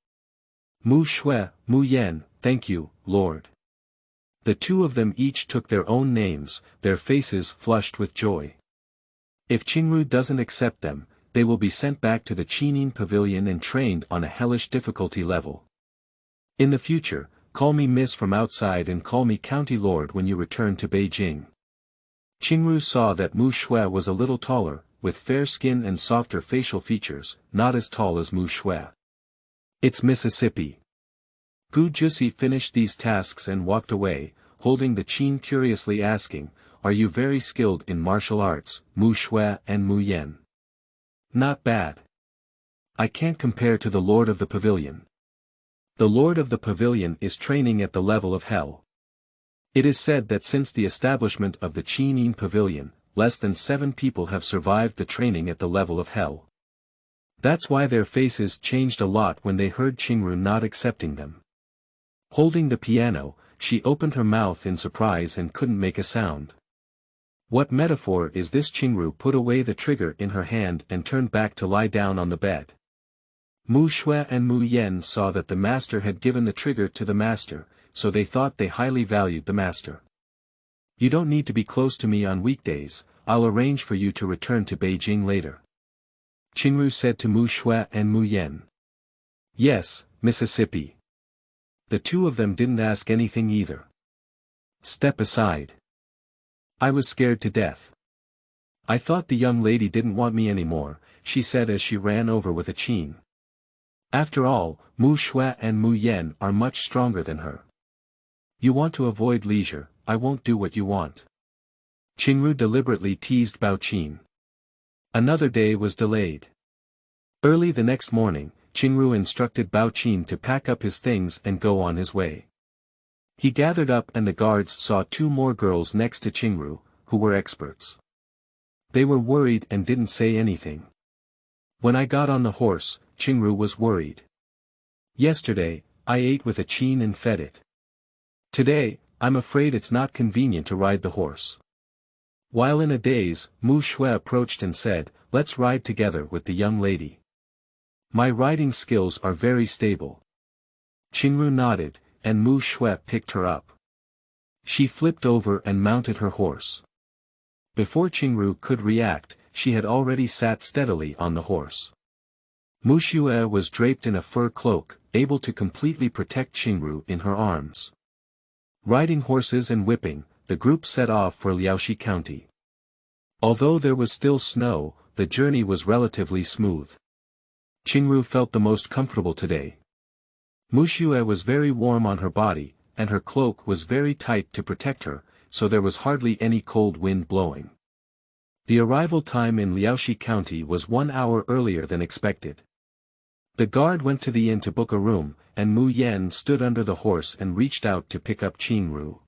[SPEAKER 1] Mu Shui, Mu Yan, thank you, Lord. The 2 of them each took their own names, their faces flushed with joy. If Qingru doesn't accept them, they will be sent back to the Qingyin Pavilion and trained on a hellish difficulty level. In the future, call me Miss from outside and call me County Lord when you return to Beijing. Qingru saw that Mu Shui was a little taller, with fair skin and softer facial features, not as tall as Mu Shui. It's Mississippi. Gu Jiusi finished these tasks and walked away, holding the chain curiously asking, are you very skilled in martial arts, Mu Shui and Mu Yan? Not bad. I can't compare to the Lord of the Pavilion. The Lord of the Pavilion is training at the level of hell. It is said that since the establishment of the Qingyin Pavilion, less than 7 people have survived the training at the level of hell. That's why their faces changed a lot when they heard Qingru not accepting them. Holding the piano, she opened her mouth in surprise and couldn't make a sound. What metaphor is this? Qingru put away the trigger in her hand and turned back to lie down on the bed. Mu Shui and Mu Yan saw that the master had given the trigger to the master, so they thought they highly valued the master. You don't need to be close to me on weekdays, I'll arrange for you to return to Beijing later. Qingru said to Mu Shui and Mu Yan. Yes, Mississippi. The 2 of them didn't ask anything either. Step aside. I was scared to death. I thought the young lady didn't want me anymore, she said as she ran over with a chain. After all, Mu Shui and Mu Yan are much stronger than her. You want to avoid leisure, I won't do what you want. Qingru deliberately teased Bao Qin. Another day was delayed. Early the next morning, Qingru instructed Bao Qin to pack up his things and go on his way. He gathered up and the guards saw 2 more girls next to Qingru, who were experts. They were worried and didn't say anything. When I got on the horse, Qingru was worried. Yesterday, I ate with a chain and fed it. Today, I'm afraid it's not convenient to ride the horse. While in a daze, Mu Shui approached and said, let's ride together with the young lady. My riding skills are very stable. Qingru nodded, and Mu Shui picked her up. She flipped over and mounted her horse. Before Qingru could react, she had already sat steadily on the horse. Mu Shui was draped in a fur cloak, able to completely protect Qingru in her arms. Riding horses and whipping, the group set off for Liaoxi County. Although there was still snow, the journey was relatively smooth. Qingru felt the most comfortable today. Mu Shui was very warm on her body, and her cloak was very tight to protect her, so there was hardly any cold wind blowing. The arrival time in Liaoxi County was 1 hour earlier than expected. The guard went to the inn to book a room, and Mu Yan stood under the horse and reached out to pick up Qingru.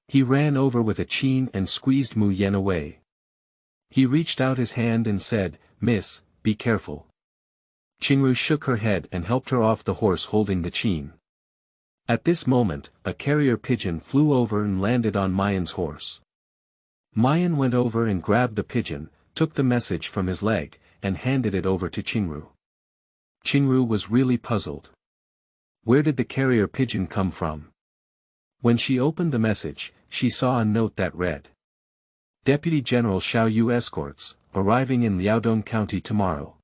[SPEAKER 1] He ran over with a chain and squeezed Mu Yan away. He reached out his hand and said, Miss, be careful. Qingru shook her head and helped her off the horse holding the chain. At this moment, a carrier pigeon flew over and landed on Mayan's horse. Mayan went over and grabbed the pigeon, took the message from his leg, and handed it over to Qingru. Qingru was really puzzled. Where did the carrier pigeon come from? When she opened the message, she saw a note that read, Deputy General Xiao Yu escorts, arriving in Liaodong County tomorrow.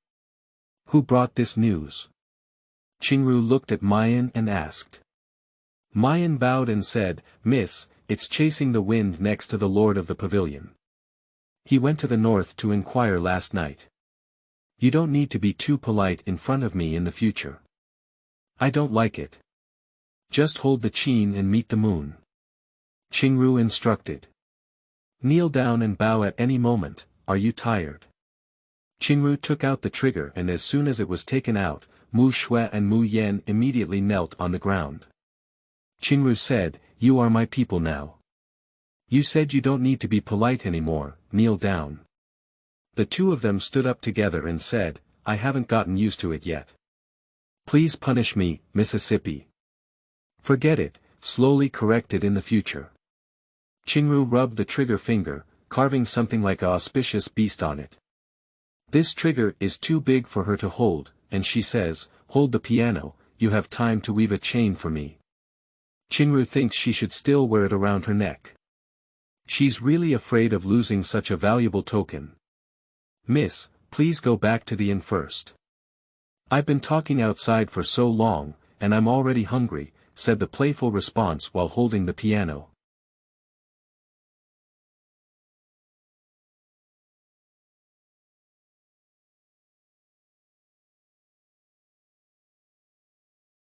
[SPEAKER 1] Who brought this news? Qingru looked at Mayan and asked. Mayan bowed and said, Miss, it's chasing the wind next to the Lord of the Pavilion. He went to the north to inquire last night. You don't need to be too polite in front of me in the future. I don't like it. Just hold the chain and meet the moon. Qingru instructed. Kneel down and bow at any moment, are you tired? Qingru took out the trigger and as soon as it was taken out, Mu Shui and Mu Yan immediately knelt on the ground. Qingru said, You are my people now. You said you don't need to be polite anymore, kneel down. The two of them stood up together and said, I haven't gotten used to it yet. Please punish me, Mississippi. Forget it, slowly correct it in the future. Qingru rubbed the trigger finger, carving something like an auspicious beast on it. This trigger is too big for her to hold, and she says, hold the piano, you have time to weave a chain for me. Qingru thinks she should still wear it around her neck. She's really afraid of losing such a valuable token. Miss, please go back to the inn first. I've been talking outside for so long, and I'm already hungry, said the playful response while holding the piano.